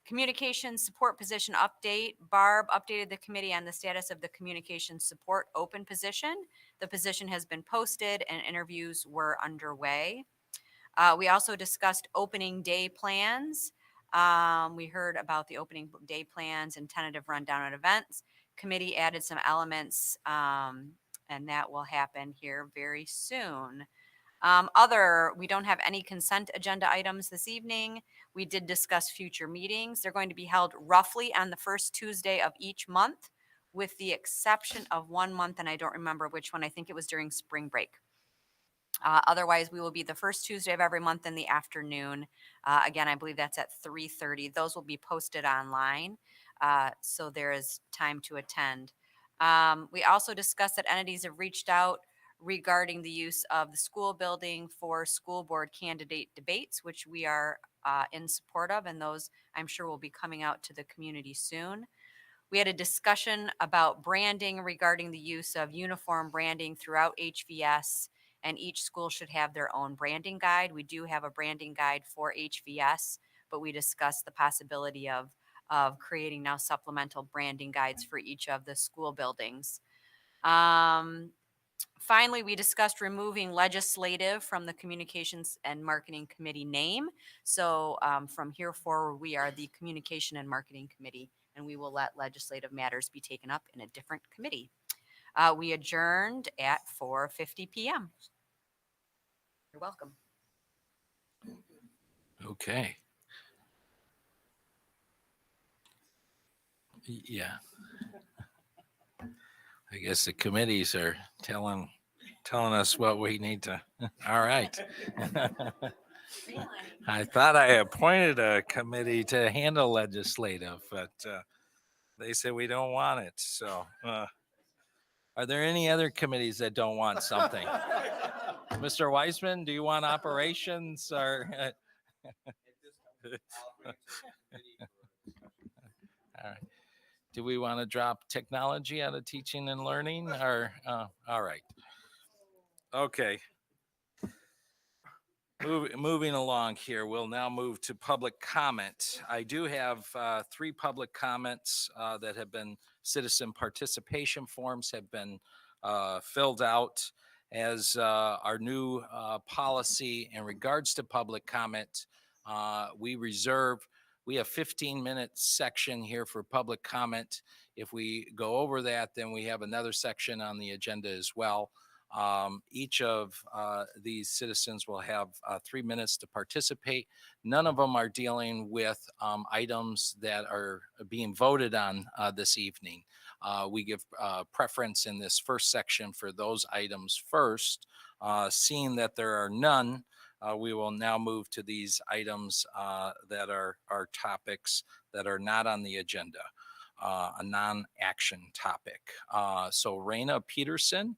Communications support position update. Barb updated the committee on the status of the communications support open position. The position has been posted and interviews were underway. We also discussed opening day plans. We heard about the opening day plans and tentative rundown of events. Committee added some elements, and that will happen here very soon. We don't have any consent agenda items this evening. We did discuss future meetings. They're going to be held roughly on the first Tuesday of each month, with the exception of 1 month, and I don't remember which one. I think it was during spring break. Otherwise, we will be the first Tuesday of every month in the afternoon. Again, I believe that's at 3:30. Those will be posted online, so there is time to attend. We also discussed that entities have reached out regarding the use of the school building for school board candidate debates, which we are in support of, and those I'm sure will be coming out to the community soon. We had a discussion about branding regarding the use of uniform branding throughout HVS, and each school should have their own branding guide. We do have a branding guide for HVS, but we discussed the possibility of creating now supplemental branding guides for each of the school buildings. Finally, we discussed removing legislative from the Communications and Marketing Committee name. So from here forward, we are the Communication and Marketing Committee, and we will let legislative matters be taken up in a different committee. We adjourned at 4:50 p.m. You're welcome. Okay. Yeah. I guess the committees are telling us what we need to. All right. I thought I appointed a committee to handle legislative, but they said we don't want it. So are there any other committees that don't want something? Mr. Weisman, do you want operations or? Do we want to drop technology out of teaching and learning or, all right. Okay. Moving along here, we'll now move to public comment. I do have 3 public comments that have been, citizen participation forms have been filled out as our new policy in regards to public comment. We have 15-minute section here for public comment. If we go over that, then we have another section on the agenda as well. Each of these citizens will have 3 minutes to participate. None of them are dealing with items that are being voted on this evening. We give preference in this first section for those items first. Seeing that there are none, we will now move to these items that are topics that are not on the agenda, a non-action topic. So Raina Peterson,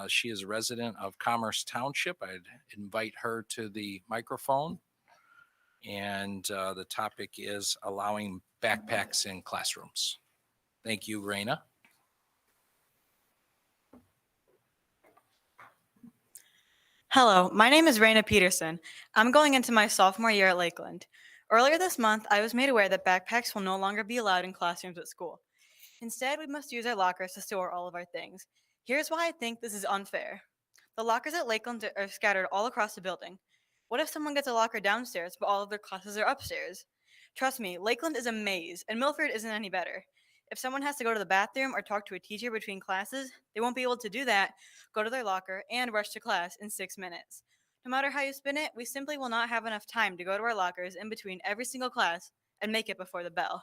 she is a resident of Commerce Township. I'd invite her to the microphone. And the topic is allowing backpacks in classrooms. Thank you, Raina. Hello, my name is Raina Peterson. I'm going into my sophomore year at Lakeland. Earlier this month, I was made aware that backpacks will no longer be allowed in classrooms at school. Instead, we must use our lockers to store all of our things. Here's why I think this is unfair. The lockers at Lakeland are scattered all across the building. What if someone gets a locker downstairs, but all of their classes are upstairs? Trust me, Lakeland is a maze, and Milford isn't any better. If someone has to go to the bathroom or talk to a teacher between classes, they won't be able to do that, go to their locker, and rush to class in 6 minutes. No matter how you spin it, we simply will not have enough time to go to our lockers in between every single class and make it before the bell.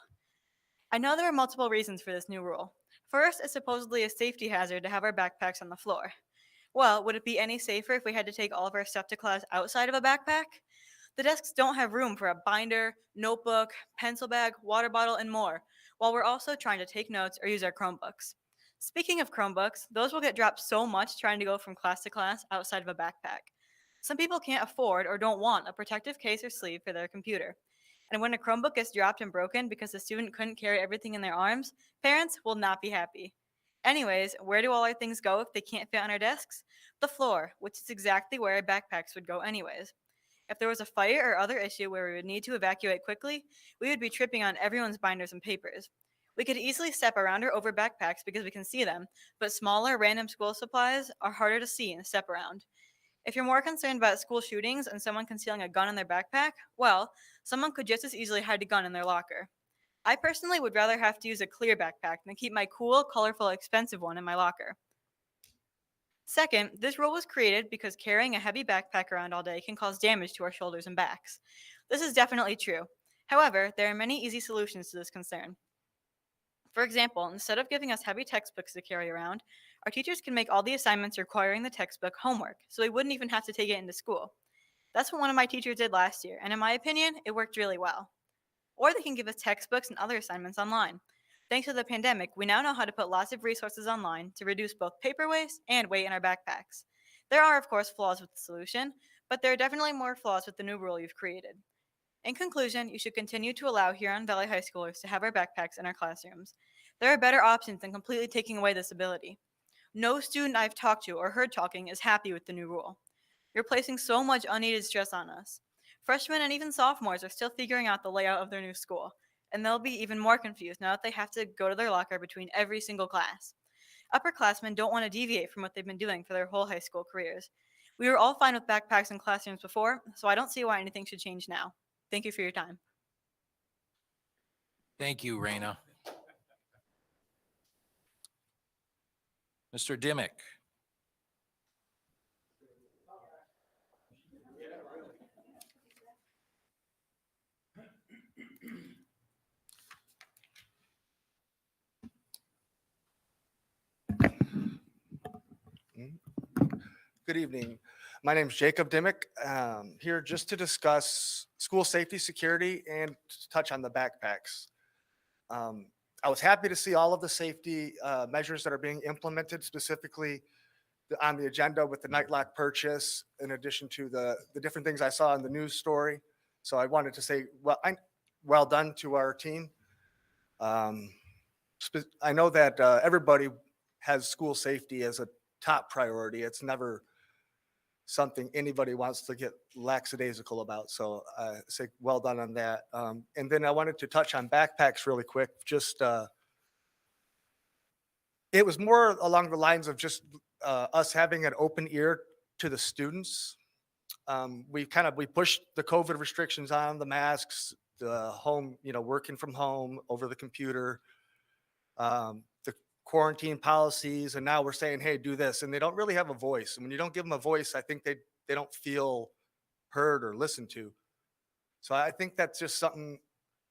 I know there are multiple reasons for this new rule. First, it's supposedly a safety hazard to have our backpacks on the floor. Well, would it be any safer if we had to take all of our stuff to class outside of a backpack? The desks don't have room for a binder, notebook, pencil bag, water bottle, and more, while we're also trying to take notes or use our Chromebooks. Speaking of Chromebooks, those will get dropped so much trying to go from class to class outside of a backpack. Some people can't afford or don't want a protective case or sleeve for their computer. And when a Chromebook gets dropped and broken because the student couldn't carry everything in their arms, parents will not be happy. Anyways, where do all our things go if they can't fit on our desks? The floor, which is exactly where our backpacks would go anyways. If there was a fire or other issue where we would need to evacuate quickly, we would be tripping on everyone's binders and papers. We could easily step around or over backpacks because we can see them, but smaller, random school supplies are harder to see and step around. If you're more concerned about school shootings and someone concealing a gun in their backpack, well, someone could just as easily hide a gun in their locker. I personally would rather have to use a clear backpack than keep my cool, colorful, expensive one in my locker. Second, this rule was created because carrying a heavy backpack around all day can cause damage to our shoulders and backs. This is definitely true. However, there are many easy solutions to this concern. For example, instead of giving us heavy textbooks to carry around, our teachers can make all the assignments requiring the textbook homework, so we wouldn't even have to take it into school. That's what one of my teachers did last year, and in my opinion, it worked really well. Or they can give us textbooks and other assignments online. Thanks to the pandemic, we now know how to put lots of resources online to reduce both paper waste and weight in our backpacks. There are, of course, flaws with the solution, but there are definitely more flaws with the new rule you've created. In conclusion, you should continue to allow Huron Valley High Schoolers to have our backpacks in our classrooms. There are better options than completely taking away this ability. No student I've talked to or heard talking is happy with the new rule. You're placing so much unneeded stress on us. Freshmen and even sophomores are still figuring out the layout of their new school, and they'll be even more confused now that they have to go to their locker between every single class. Upperclassmen don't want to deviate from what they've been doing for their whole high school careers. We were all fine with backpacks in classrooms before, so I don't see why anything should change now. Thank you for your time. Thank you, Raina. Mr. Dimick. Good evening. My name is Jacob Dimick, here just to discuss school safety, security, and to touch on the backpacks. I was happy to see all of the safety measures that are being implemented, specifically on the agenda with the night lock purchase, in addition to the different things I saw in the news story. So I wanted to say, well done to our team. I know that everybody has school safety as a top priority. It's never something anybody wants to get lackadaisical about. So I say well done on that. And then I wanted to touch on backpacks really quick. Just it was more along the lines of just us having an open ear to the students. We pushed the COVID restrictions on, the masks, the home, working from home over the computer, the quarantine policies, and now we're saying, hey, do this, and they don't really have a voice. And when you don't give them a voice, I think they don't feel heard or listened to. So I think that's just something,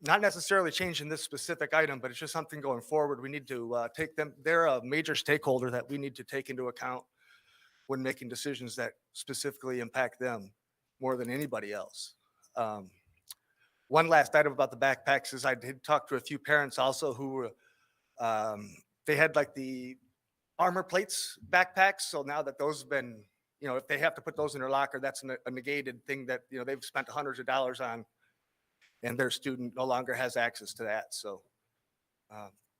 not necessarily changing this specific item, but it's just something going forward. We need to take them. They're a major stakeholder that we need to take into account when making decisions that specifically impact them more than anybody else. One last item about the backpacks is I did talk to a few parents also who were, they had like the armor plates backpacks. So now that those have been, if they have to put those in their locker, that's a negated thing that, they've spent hundreds of dollars on, and their student no longer has access to that. So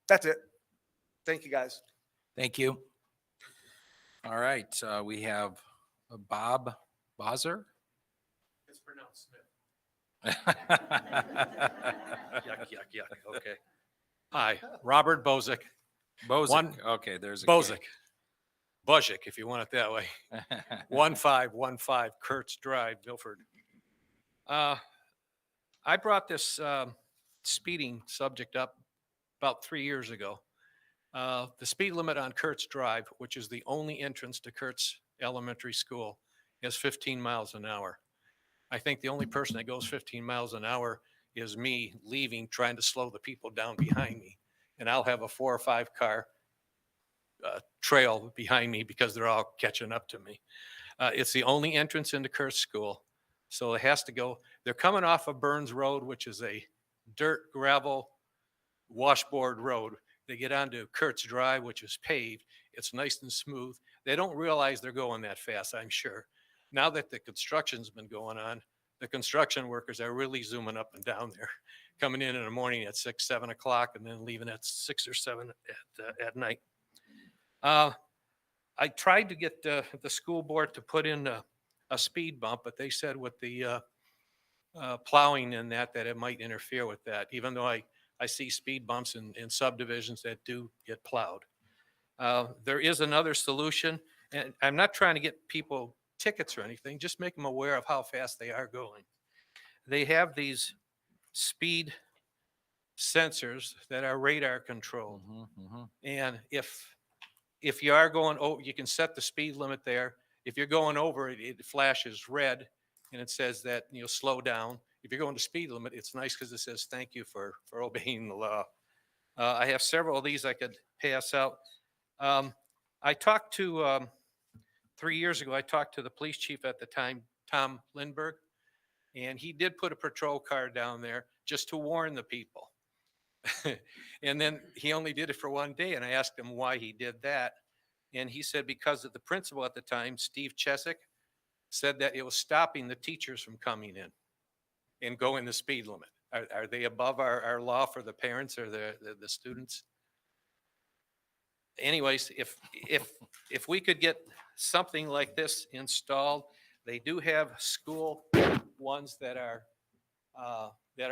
that's it. Thank you, guys. Thank you. All right, we have Bob Bozzer. It's pronounced Smith. Yuck, yuck, yuck. Okay. Hi, Robert Bozick. Bozick. Okay, there's a Bozick. Buzick, if you want it that way. 1515 Kurtz Drive, Milford. I brought this speeding subject up about 3 years ago. The speed limit on Kurtz Drive, which is the only entrance to Kurtz Elementary School, is 15 miles an hour. I think the only person that goes 15 miles an hour is me leaving, trying to slow the people down behind me. And I'll have a 4 or 5 car trail behind me because they're all catching up to me. It's the only entrance into Kurtz School. So it has to go. They're coming off of Burns Road, which is a dirt, gravel, washboard road. They get onto Kurtz Drive, which is paved. It's nice and smooth. They don't realize they're going that fast, I'm sure. Now that the construction's been going on, the construction workers are really zooming up and down there, coming in the morning at 6, 7 o'clock and then leaving at 6 or 7 at night. I tried to get the school board to put in a speed bump, but they said with the plowing in that it might interfere with that, even though I see speed bumps in subdivisions that do get plowed. There is another solution, and I'm not trying to get people tickets or anything, just make them aware of how fast they are going. They have these speed sensors that are radar controlled. And if you are going over, you can set the speed limit there. If you're going over it, it flashes red and it says that slow down. If you're going to speed limit, it's nice because it says thank you for obeying the law. I have several of these I could pass out. I talked to 3 years ago, I talked to the police chief at the time, Tom Lindbergh, and he did put a patrol car down there just to warn the people. And then he only did it for 1 day, and I asked him why he did that. And he said because of the principal at the time, Steve Chesick, said that it was stopping the teachers from coming in and going the speed limit. Are they above our law for the parents or the students? Anyways, if we could get something like this installed, they do have school ones that are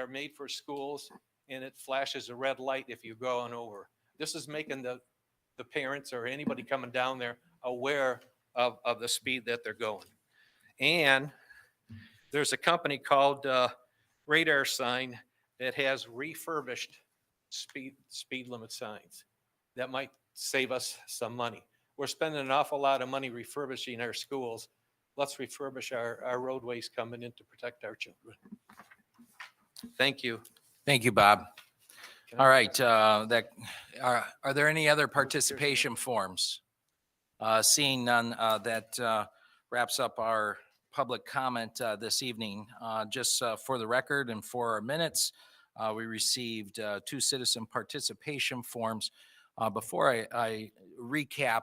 made for schools, and it flashes a red light if you're going over. This is making the parents or anybody coming down there aware of the speed that they're going. And there's a company called Radar Sign that has refurbished speed limit signs. That might save us some money. We're spending an awful lot of money refurbishing our schools. Let's refurbish our roadways coming in to protect our children. Thank you. Thank you, Bob. All right, are there any other participation forms? Seeing none, that wraps up our public comment this evening. Just for the record and for our minutes, we received 2 citizen participation forms. Before I recap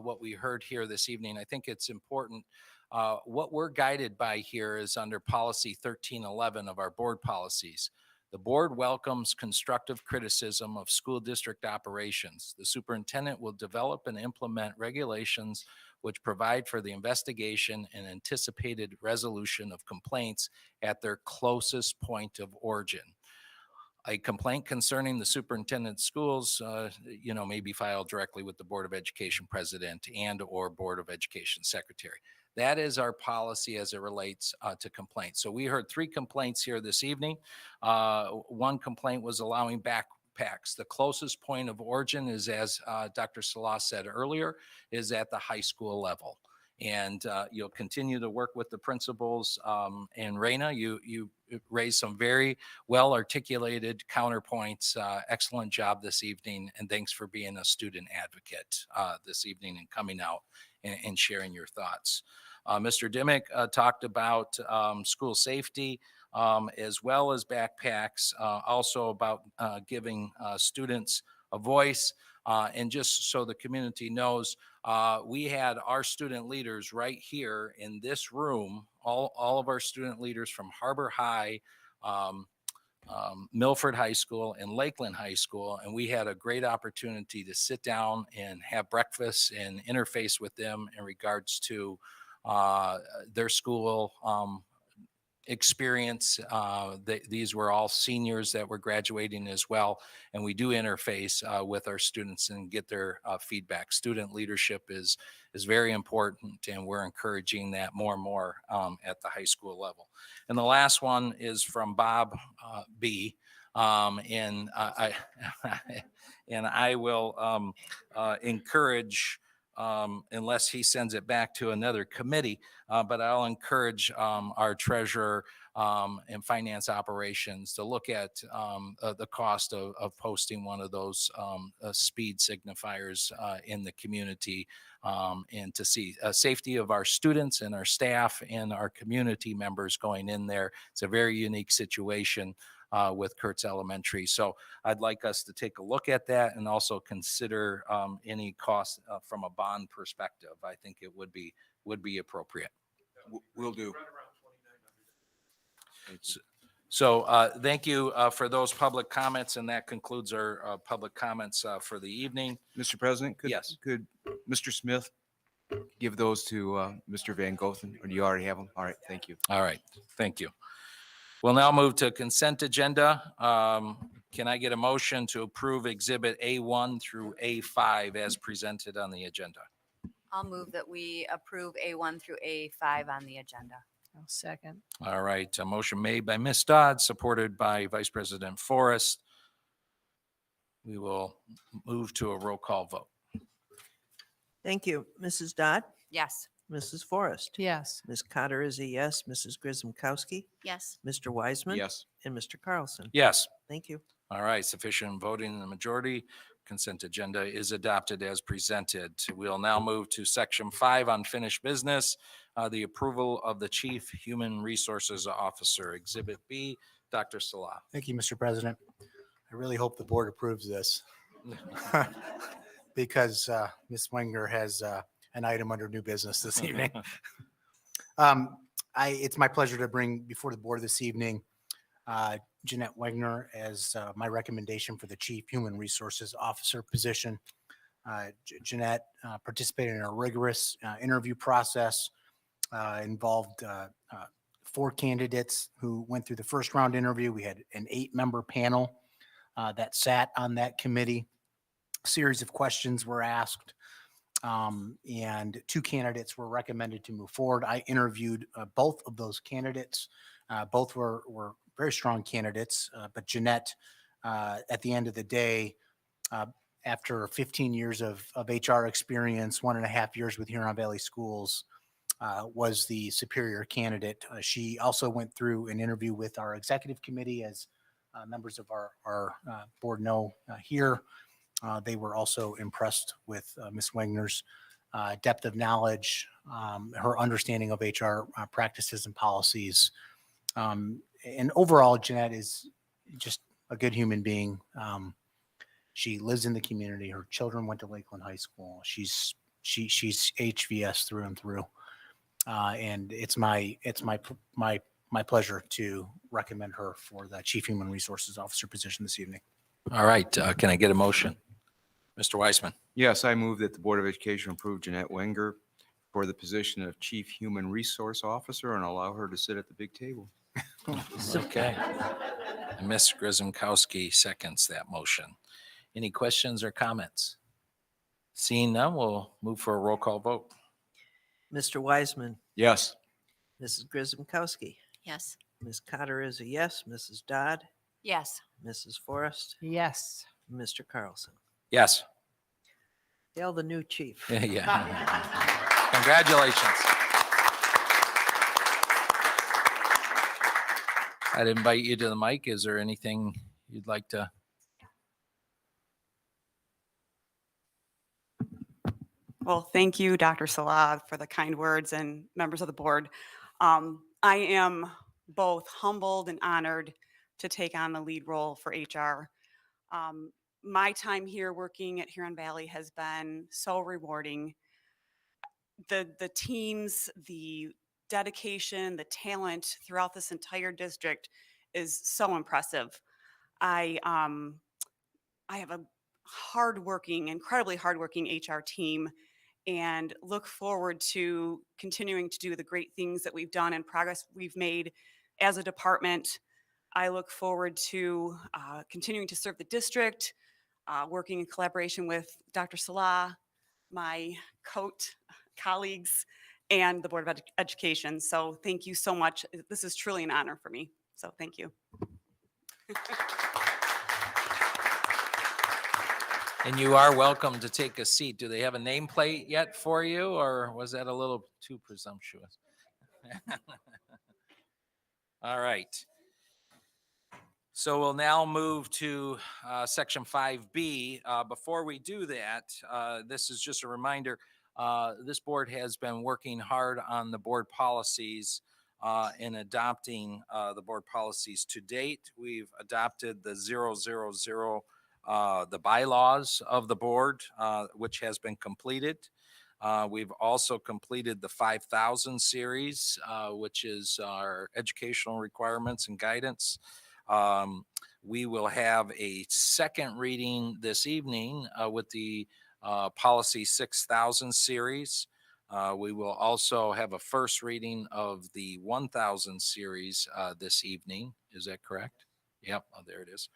what we heard here this evening, I think it's important. What we're guided by here is under policy 1311 of our board policies. The board welcomes constructive criticism of school district operations. The superintendent will develop and implement regulations which provide for the investigation and anticipated resolution of complaints at their closest point of origin. A complaint concerning the superintendent's schools, may be filed directly with the Board of Education president and/or Board of Education secretary. That is our policy as it relates to complaints. So we heard 3 complaints here this evening. One complaint was allowing backpacks. The closest point of origin is, as Dr. Salah said earlier, is at the high school level. And you'll continue to work with the principals. And Raina, you raised some very well articulated counterpoints. Excellent job this evening. And thanks for being a student advocate this evening and coming out and sharing your thoughts. Mr. Dimick talked about school safety as well as backpacks, also about giving students a voice. And just so the community knows, we had our student leaders right here in this room, all of our student leaders from Harbor High, Milford High School, and Lakeland High School. And we had a great opportunity to sit down and have breakfast and interface with them in regards to their school experience. These were all seniors that were graduating as well. And we do interface with our students and get their feedback. Student leadership is very important, and we're encouraging that more and more at the high school level. And the last one is from Bob B. And I will encourage, unless he sends it back to another committee, but I'll encourage our treasurer and finance operations to look at the cost of posting one of those speed signifiers in the community, and to see safety of our students and our staff and our community members going in there. It's a very unique situation with Kurtz Elementary. So I'd like us to take a look at that and also consider any costs from a bond perspective. I think it would be appropriate. Will do. So thank you for those public comments, and that concludes our public comments for the evening. Mr. President, Yes. could Mr. Smith give those to Mr. Van Gothen, or do you already have them? All right, thank you. All right, thank you. We'll now move to consent agenda. Can I get a motion to approve Exhibit A1 through A5 as presented on the agenda? I'll move that we approve A1 through A5 on the agenda. I'll second. All right, a motion made by Ms. Dodd, supported by Vice President Forrest. We will move to a roll call vote. Thank you. Mrs. Dodd, Yes. Mrs. Forrest. Yes. Ms. Cotter is a yes. Mrs. Grisomkowski, Yes. Mr. Wiseman. Yes. And Mr. Carlson. Yes. Thank you. All right, sufficient voting in the majority. Consent agenda is adopted as presented. We'll now move to Section 5, unfinished business, the approval of the Chief Human Resources Officer. Exhibit B, Dr. Salah. Thank you, Mr. President. I really hope the board approves this because Ms. Wenger has an item under new business this evening. It's my pleasure to bring before the board this evening Jeanette Wegner as my recommendation for the Chief Human Resources Officer position. Jeanette participated in a rigorous interview process, involved 4 candidates who went through the first round interview. We had an 8-member panel that sat on that committee. A series of questions were asked, and 2 candidates were recommended to move forward. I interviewed both of those candidates. Both were very strong candidates, but Jeanette, at the end of the day, after 15 years of HR experience, 1.5 years with Huron Valley Schools, was the superior candidate. She also went through an interview with our executive committee, as members of our board know here. They were also impressed with Ms. Wegner's depth of knowledge, her understanding of HR practices and policies. And overall, Jeanette is just a good human being. She lives in the community. Her children went to Lakeland High School. She's HVS through and through. And it's my my pleasure to recommend her for the Chief Human Resources Officer position this evening. All right, can I get a motion? Mr. Weissman? Yes, I move that the Board of Education approve Jeanette Wenger for the position of Chief Human Resource Officer and allow her to sit at the big table. Okay. And Ms. Grzymkowski seconds that motion. Any questions or comments? Seeing none, we'll move for a roll call vote. Mr. Wiseman, Yes. Mrs. Grzymkowski, Yes. Ms. Cotter is a yes, Mrs. Dodd, Yes. Mrs. Forrest, Yes. Mr. Carlson. Yes. Dale, the new chief. Yeah. Congratulations. I'd invite you to the mic. Is there anything you'd like to? Well, thank you, Dr. Salah, for the kind words and members of the board. I am both humbled and honored to take on the lead role for HR. My time here working at Huron Valley has been so rewarding. The teams, the dedication, the talent throughout this entire district is so impressive. I have a incredibly hardworking HR team, and look forward to continuing to do the great things that we've done and progress we've made as a department. I look forward to continuing to serve the district, working in collaboration with Dr. Salah, my colleagues, and the Board of Education. So thank you so much. This is truly an honor for me. So thank you. And you are welcome to take a seat. Do they have a nameplate yet for you, or was that a little too presumptuous? All right. So we'll now move to section 5B. Before we do that, this is just a reminder. This board has been working hard on the board policies in adopting the board policies to date. We've adopted the 000 the bylaws of the board, which has been completed. We've also completed the 5,000 series, which is our educational requirements and guidance. We will have a second reading this evening with the policy 6,000 series. We will also have a first reading of the 1,000 series this evening. Is that correct? Yep, oh, there it is.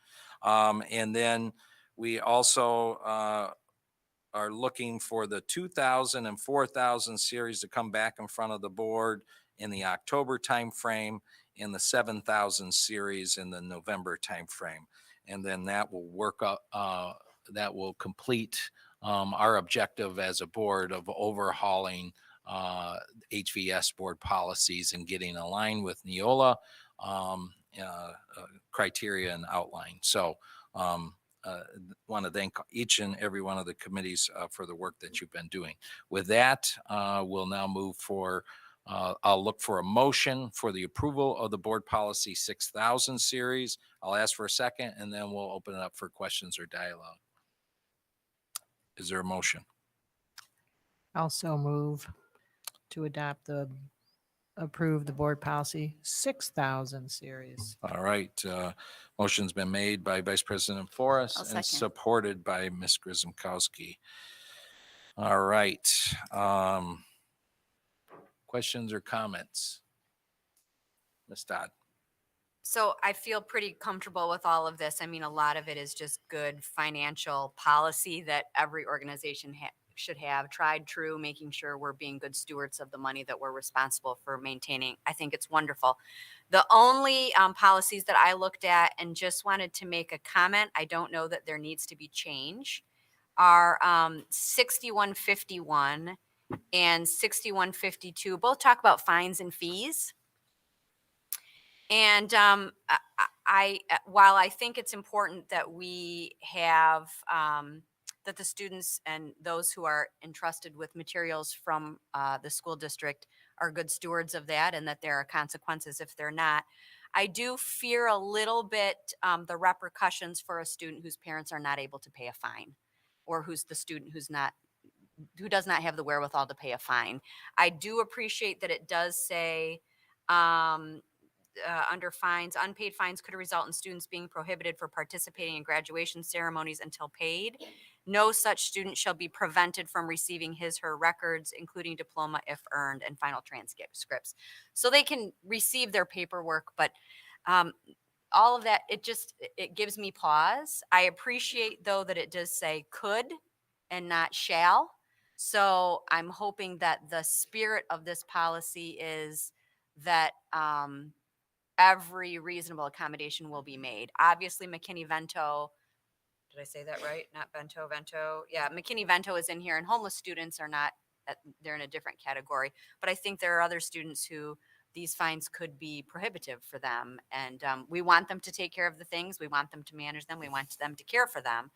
And then we also are looking for the 2,000 and 4,000 series to come back in front of the board in the October timeframe, and the 7,000 series in the November timeframe. And then that will work up, that will complete our objective as a board of overhauling HVS board policies and getting aligned with Neola criteria and outline. So want to thank each and every one of the committees for the work that you've been doing. With that, we'll now move for, I'll look for a motion for the approval of the board policy 6,000 series. I'll ask for a second, and then we'll open it up for questions or dialogue. Is there a motion? Also move to approve the board policy 6,000 series. All right. Motion's been made by Vice President Forrest I'll and second. supported by Ms. Grzymkowski. All right. Questions or comments? Ms. Dodd. So I feel pretty comfortable with all of this. I mean, a lot of it is just good financial policy that every organization should have, tried true, making sure we're being good stewards of the money that we're responsible for maintaining. I think it's wonderful. The only policies that I looked at and just wanted to make a comment, I don't know that there needs to be change, are 6151 and 6152. Both talk about fines and fees. And while I think it's important that we have that the students and those who are entrusted with materials from the school district are good stewards of that, and that there are consequences if they're not, I do fear a little bit the repercussions for a student whose parents are not able to pay a fine, or who's the student who does not have the wherewithal to pay a fine. I do appreciate that it does say under fines, unpaid fines could result in students being prohibited for participating in graduation ceremonies until paid. No such student shall be prevented from receiving his/her records, including diploma if earned, and final transcripts. So they can receive their paperwork, but all of that, it gives me pause. I appreciate though that it does say could and not shall. So I'm hoping that the spirit of this policy is that every reasonable accommodation will be made. Obviously, McKinney-Vento, did I say that right? Not Vento. Yeah, McKinney-Vento is in here, and homeless students are not, they're in a different category. But I think there are other students who these fines could be prohibitive for them. And we want them to take care of the things. We want them to manage them. We want them to care for them.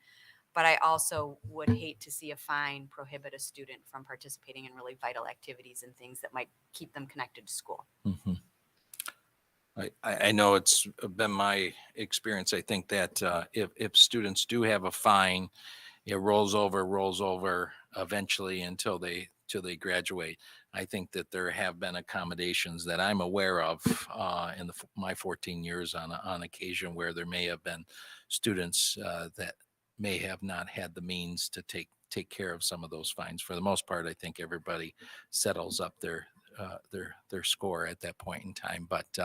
But I also would hate to see a fine prohibit a student from participating in really vital activities and things that might keep them connected to school. Mhm. I know it's been my experience. I think that if students do have a fine, it rolls over eventually until they graduate. I think that there have been accommodations that I'm aware of in my 14 years on occasion where there may have been students that may have not had the means to take care of some of those fines. For the most part, I think everybody settles up their score at that point in time. But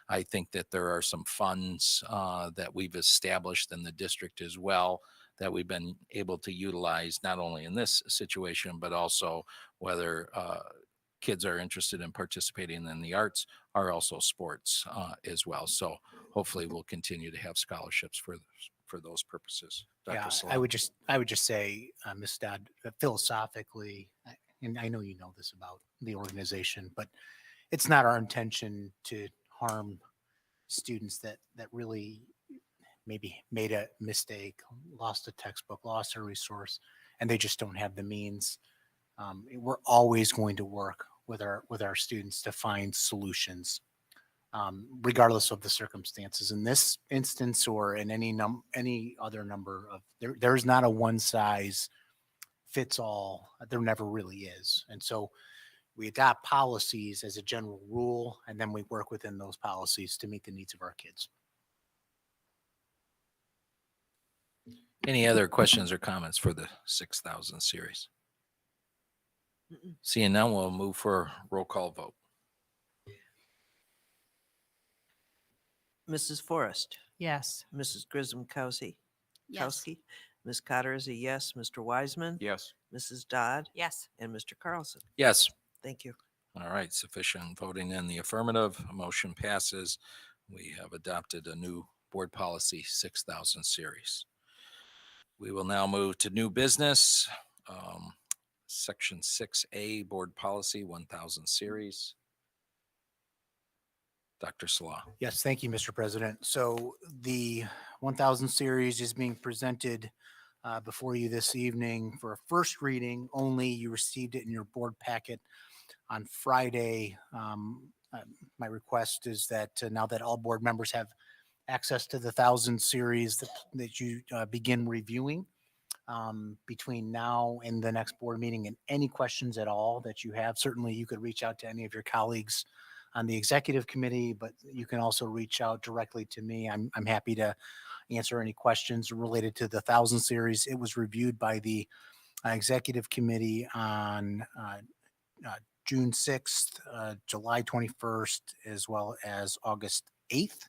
I think that there are some funds that we've established in the district as well that we've been able to utilize not only in this situation, but also whether kids are interested in participating in the arts are also sports as well. So hopefully we'll continue to have scholarships for those purposes. Dr. Yeah, Salah. I would just say, Ms. Dodd, philosophically, and I know you know this about the organization, but it's not our intention to harm students that really maybe made a mistake, lost a textbook, lost a resource, and they just don't have the means. We're always going to work with our students to find solutions, regardless of the circumstances. In this instance, or in any other number of, there's not a one size fits all. There never really is, and so we adopt policies as a general rule, and then we work within those policies to meet the needs of our kids. Any other questions or comments for the 6,000 series? Seeing none, we'll move for a roll call vote. Mrs. Forrest, Yes. Mrs. Grissom-Kowski, Yes. Ms. Cotter is a yes, Mr. Wiseman, Yes. Mrs. Dodd, Yes. and Mr. Carlson. Yes. Thank you. All right, sufficient voting in the affirmative. Motion passes. We have adopted a new board policy 6,000 series. We will now move to new business. Section 6A, board policy 1,000 series. Dr. Salah. Yes, thank you, Mr. President. So the 1000 series is being presented before you this evening for a first reading only. You received it in your board packet on Friday. My request is that now that all board members have access to the 1000 series, that you begin reviewing between now and the next board meeting, and any questions at all that you have. Certainly you could reach out to any of your colleagues on the executive committee, but you can also reach out directly to me. I'm happy to answer any questions related to the 1000 series. It was reviewed by the executive committee on June 6th, July 21st, as well as August 8th.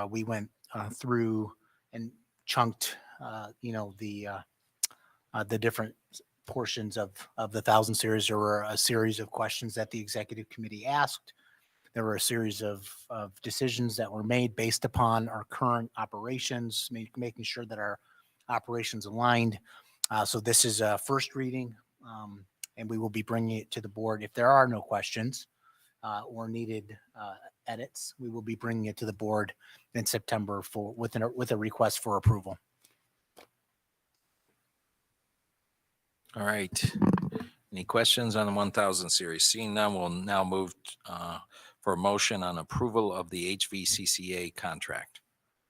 We went through and chunked, the different portions of the 1000 series. There were a series of questions that the executive committee asked. There were a series of decisions that were made based upon our current operations, making sure that our operations aligned. So this is a first reading, and we will be bringing it to the board. If there are no questions or needed edits, we will be bringing it to the board in September with a request for approval. All right. Any questions on the 1000 series? Seeing none, we'll now move for a motion on approval of the HVCCA contract.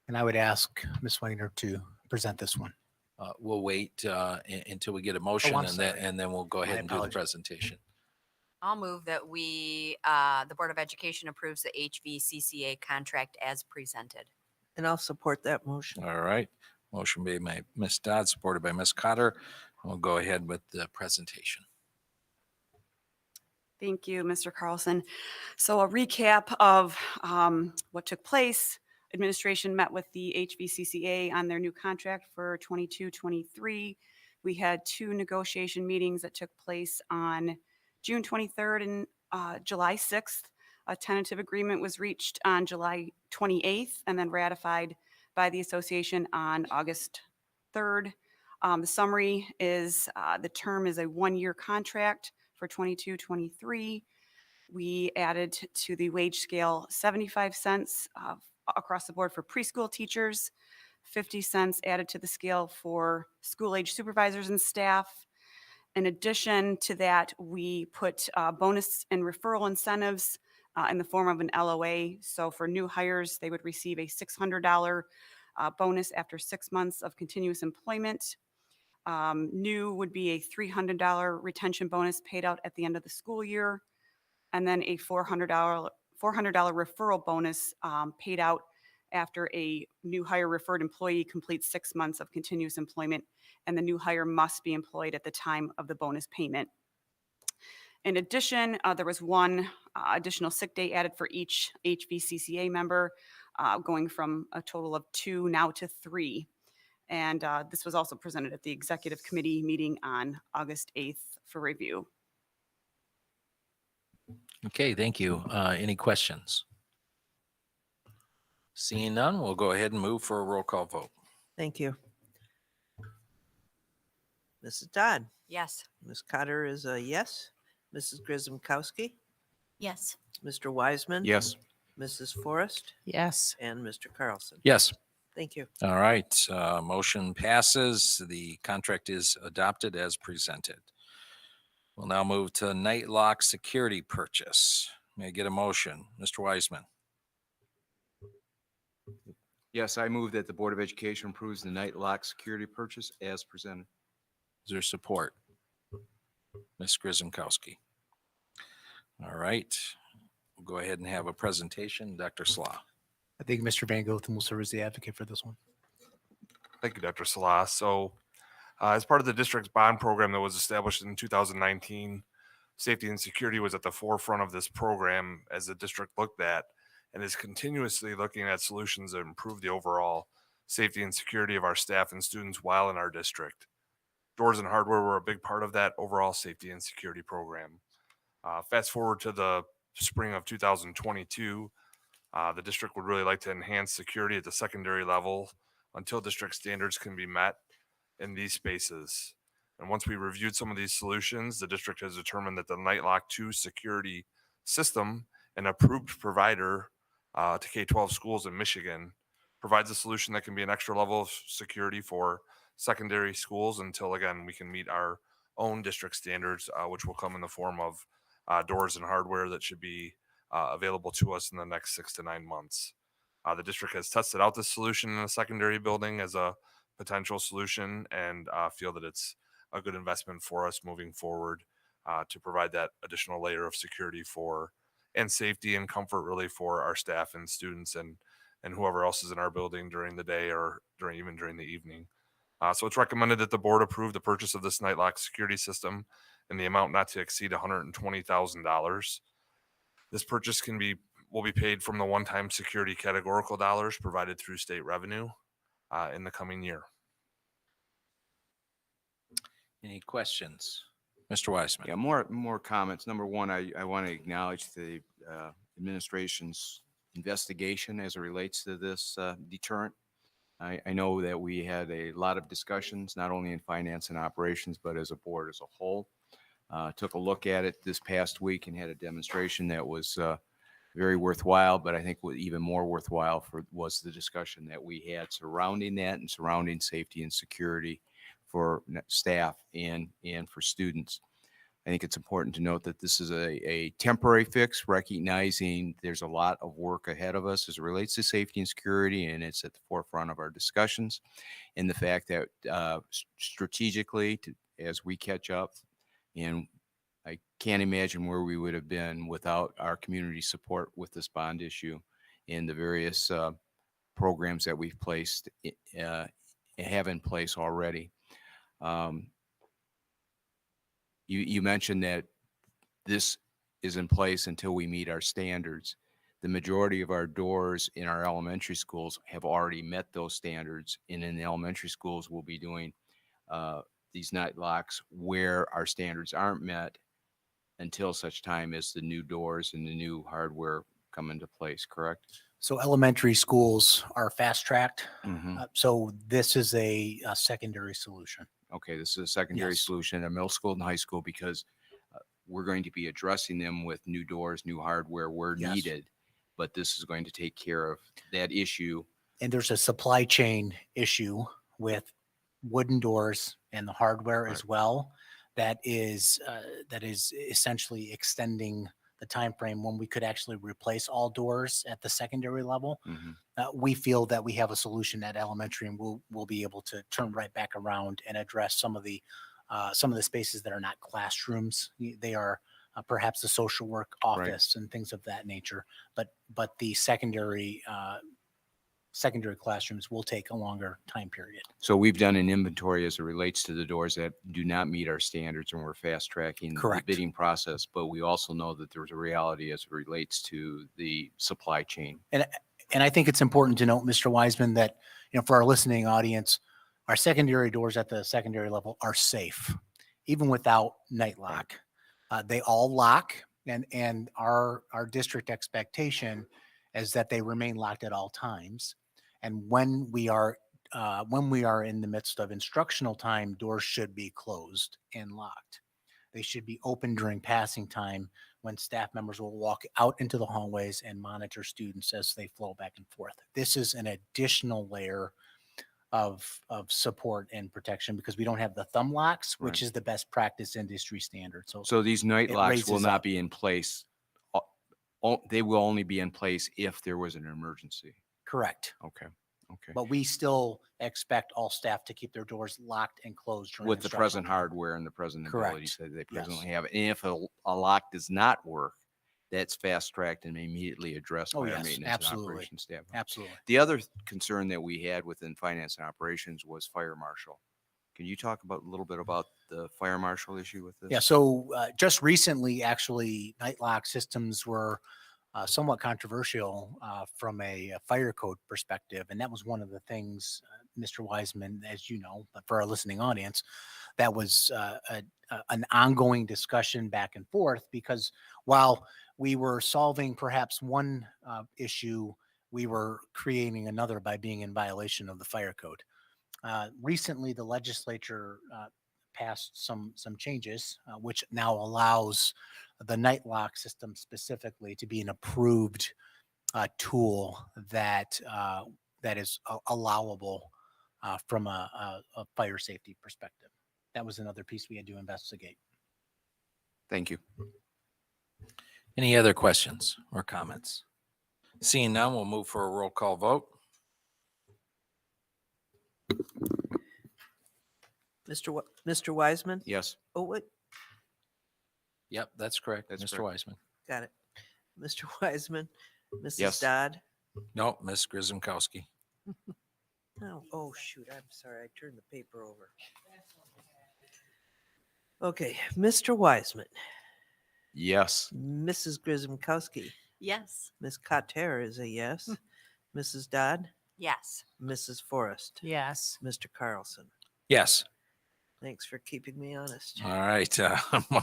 And I would ask Ms. Weiner to present this one. We'll wait until we get a motion, I'm and sorry. then we'll go ahead My and do the apologies. presentation. I'll move that the Board of Education approves the HVCCA contract as presented. And I'll support that motion. All right. Motion made by Ms. Dodd, supported by Ms. Cotter. We'll go ahead with the presentation. Thank you, Mr. Carlson. So a recap of what took place. Administration met with the HVCCA on their new contract for 22-23. We had 2 negotiation meetings that took place on June 23rd and July 6th. A tentative agreement was reached on July 28th and then ratified by the association on August 3rd. The summary is the term is a 1-year contract for 22-23. We added to the wage scale 75 cents across the board for preschool teachers, 50 cents added to the scale for school-age supervisors and staff. In addition to that, we put bonus and referral incentives in the form of an LOA. So for new hires, they would receive a $600 bonus after 6 months of continuous employment. New would be a $300 retention bonus paid out at the end of the school year, and then a $400 referral bonus paid out after a new hire referred employee completes 6 months of continuous employment, and the new hire must be employed at the time of the bonus payment. In addition, there was 1 additional sick day added for each HVCCA member, going from a total of 2 now to 3. And this was also presented at the executive committee meeting on August 8th for review. Okay, thank you. Any questions? Seeing none, we'll go ahead and move for a roll call vote. Thank you. Mrs. Dodd, Yes. Ms. Cotter is a yes. Mrs. Grisomkowski, Yes. Mr. Wiseman. Yes. Mrs. Forrest, Yes. and Mr. Carlson. Yes. Thank you. All right, motion passes. The contract is adopted as presented. We'll now move to night lock security purchase. May I get a motion? Mr. Wiseman. Yes, I move that the Board of Education approves the night lock security purchase as presented. Is there support? Ms. Grisomkowski. All right, we'll go ahead and have a presentation. Dr. Slaw. I think Mr. Van Goten will serve as the advocate for this one. Thank you, Dr. Salas. So as part of the district's bond program that was established in 2019, safety and security was at the forefront of this program as the district looked at and is continuously looking at solutions that improve the overall safety and security of our staff and students while in our district. Doors and hardware were a big part of that overall safety and security program. Fast forward to the spring of 2022, the district would really like to enhance security at the secondary level until district standards can be met in these spaces. And once we reviewed some of these solutions, the district has determined that the Nightlock 2 security system, an approved provider to K-12 schools in Michigan, provides a solution that can be an extra level of security for secondary schools until, again, we can meet our own district standards, which will come in the form of doors and hardware that should be available to us in the next 6 to 9 months. The district has tested out this solution in a secondary building as a potential solution and feel that it's a good investment for us moving forward to provide that additional layer of security and safety and comfort really for our staff and students and whoever else is in our building during the day or even during the evening. So it's recommended that the board approve the purchase of this Nightlock security system in the amount not to exceed $120,000. This purchase will be paid from the one-time security categorical dollars provided through state revenue in the coming year. Any questions? Mr. Wiseman. Yeah, more comments. Number one, I want to acknowledge the administration's investigation as it relates to this deterrent. I know that we had a lot of discussions, not only in finance and operations, but as a board as a whole. Took a look at it this past week and had a demonstration that was very worthwhile, but I think what even more worthwhile was the discussion that we had surrounding that and surrounding safety and security for staff and for students. I think it's important to note that this is a temporary fix, recognizing there's a lot of work ahead of us as it relates to safety and security, and it's at the forefront of our discussions. And the fact that strategically, as we catch up and I can't imagine where we would have been without our community support with this bond issue and the various programs that we've placed, have in place already. You mentioned that this is in place until we meet our standards. The majority of our doors in our elementary schools have already met those standards. And in the elementary schools, we'll be doing these night locks where our standards aren't met until such time as the new doors and the new hardware come into place, correct? So elementary schools are fast-tracked. Mhm. So this is a secondary solution. Okay, this is a secondary Yes. solution at middle school and high school because we're going to be addressing them with new doors, new hardware where Yes. needed. But this is going to take care of that issue. And there's a supply chain issue with wooden doors and the hardware as Right. well. That is essentially extending the time frame when we could actually replace all doors at the secondary level. Mhm. We feel that we have a solution at elementary, and we'll be able to turn right back around and address some of the spaces that are not classrooms. They are perhaps the social work office and things of that nature. But the secondary classrooms will take a longer time period. So we've done an inventory as it relates to the doors that do not meet our standards, and we're fast tracking the Correct. bidding process. But we also know that there's a reality as it relates to the supply chain. And I think it's important to note, Mr. Wiseman, that, for our listening audience, our secondary doors at the secondary level are safe, even without night lock. They all lock, and our district expectation is that they remain locked at all times. And when we are in the midst of instructional time, doors should be closed and locked. They should be open during passing time when staff members will walk out into the hallways and monitor students as they flow back and forth. This is an additional layer of support and protection because we don't have the thumb locks, which Right. is the best practice industry standard. So these night it locks will raises not up. be in place. They will only be in place if there was an emergency. Correct. Okay. Okay. But we still expect all staff to keep their doors locked and closed during With the instructional present time. hardware and the present abilities Correct. that they Yes. presently have. And if a lock does not work, that's fast tracked and immediately addressed Oh, by our yes, maintenance and absolutely. operations staff. Absolutely. The other concern that we had within finance and operations was fire marshal. Can you talk about a little bit about the fire marshal issue with this? Yeah, so just recently, actually, night lock systems were somewhat controversial from a fire code perspective. And that was one of the things, Mr. Wiseman, as you know, but for our listening audience, that was an ongoing discussion back and forth because while we were solving perhaps one issue, we were creating another by being in violation of the fire code. Recently, the legislature passed some changes, which now allows the night lock system specifically to be an approved tool that is allowable from a fire safety perspective. That was another piece we had to investigate. Thank you. Any other questions or comments? Seeing none, we'll move for a roll call vote. Mr. Wiseman? Yes. Oh, wait, Yep, that's correct. That's Mr. correct. Wiseman. got it. Mr. Wiseman, Mrs. Yes. Dodd? No, Ms. Grisomkowski. Oh, shoot, I'm sorry, I turned the paper over. Okay, Mr. Wiseman, Yes. Mrs. Grisomkowski, Yes. Ms. Cotter is a yes. Mrs. Dodd, Yes. Mrs. Forrest, Yes. Mr. Carlson. Yes. Thanks for keeping me honest. All right.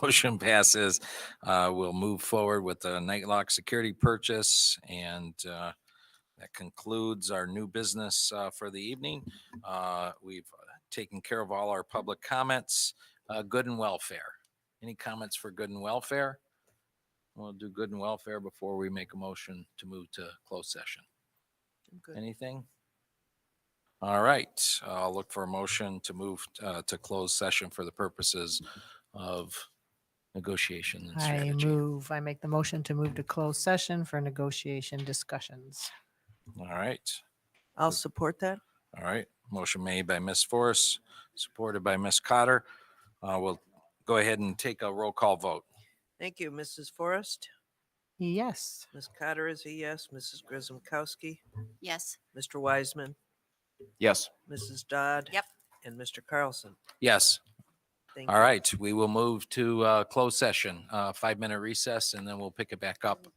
Motion passes. We'll move forward with the night lock security purchase, and that concludes our new business for the evening. We've taken care of all our public comments. Good and welfare. Any comments for good and welfare? We'll do good and welfare before we make a motion to move to closed session. I'm good. Anything? All right. I'll look for a motion to move to closed session for the purposes of negotiation and strategy. I make the motion to move to closed session for negotiation discussions. All right. I'll support that. All right. Motion made by Ms. Forrest, supported by Ms. Cotter. We'll go ahead and take a roll call vote. Thank you. Mrs. Forrest? Yes. Ms. Cotter is a yes. Mrs. Grisomkowski? Yes. Mr. Wiseman? Yes. Mrs. Dodd? Yep. And Mr. Carlson? Yes. Thank All you. right, we will move to closed session, 5-minute recess, and then we'll pick it back up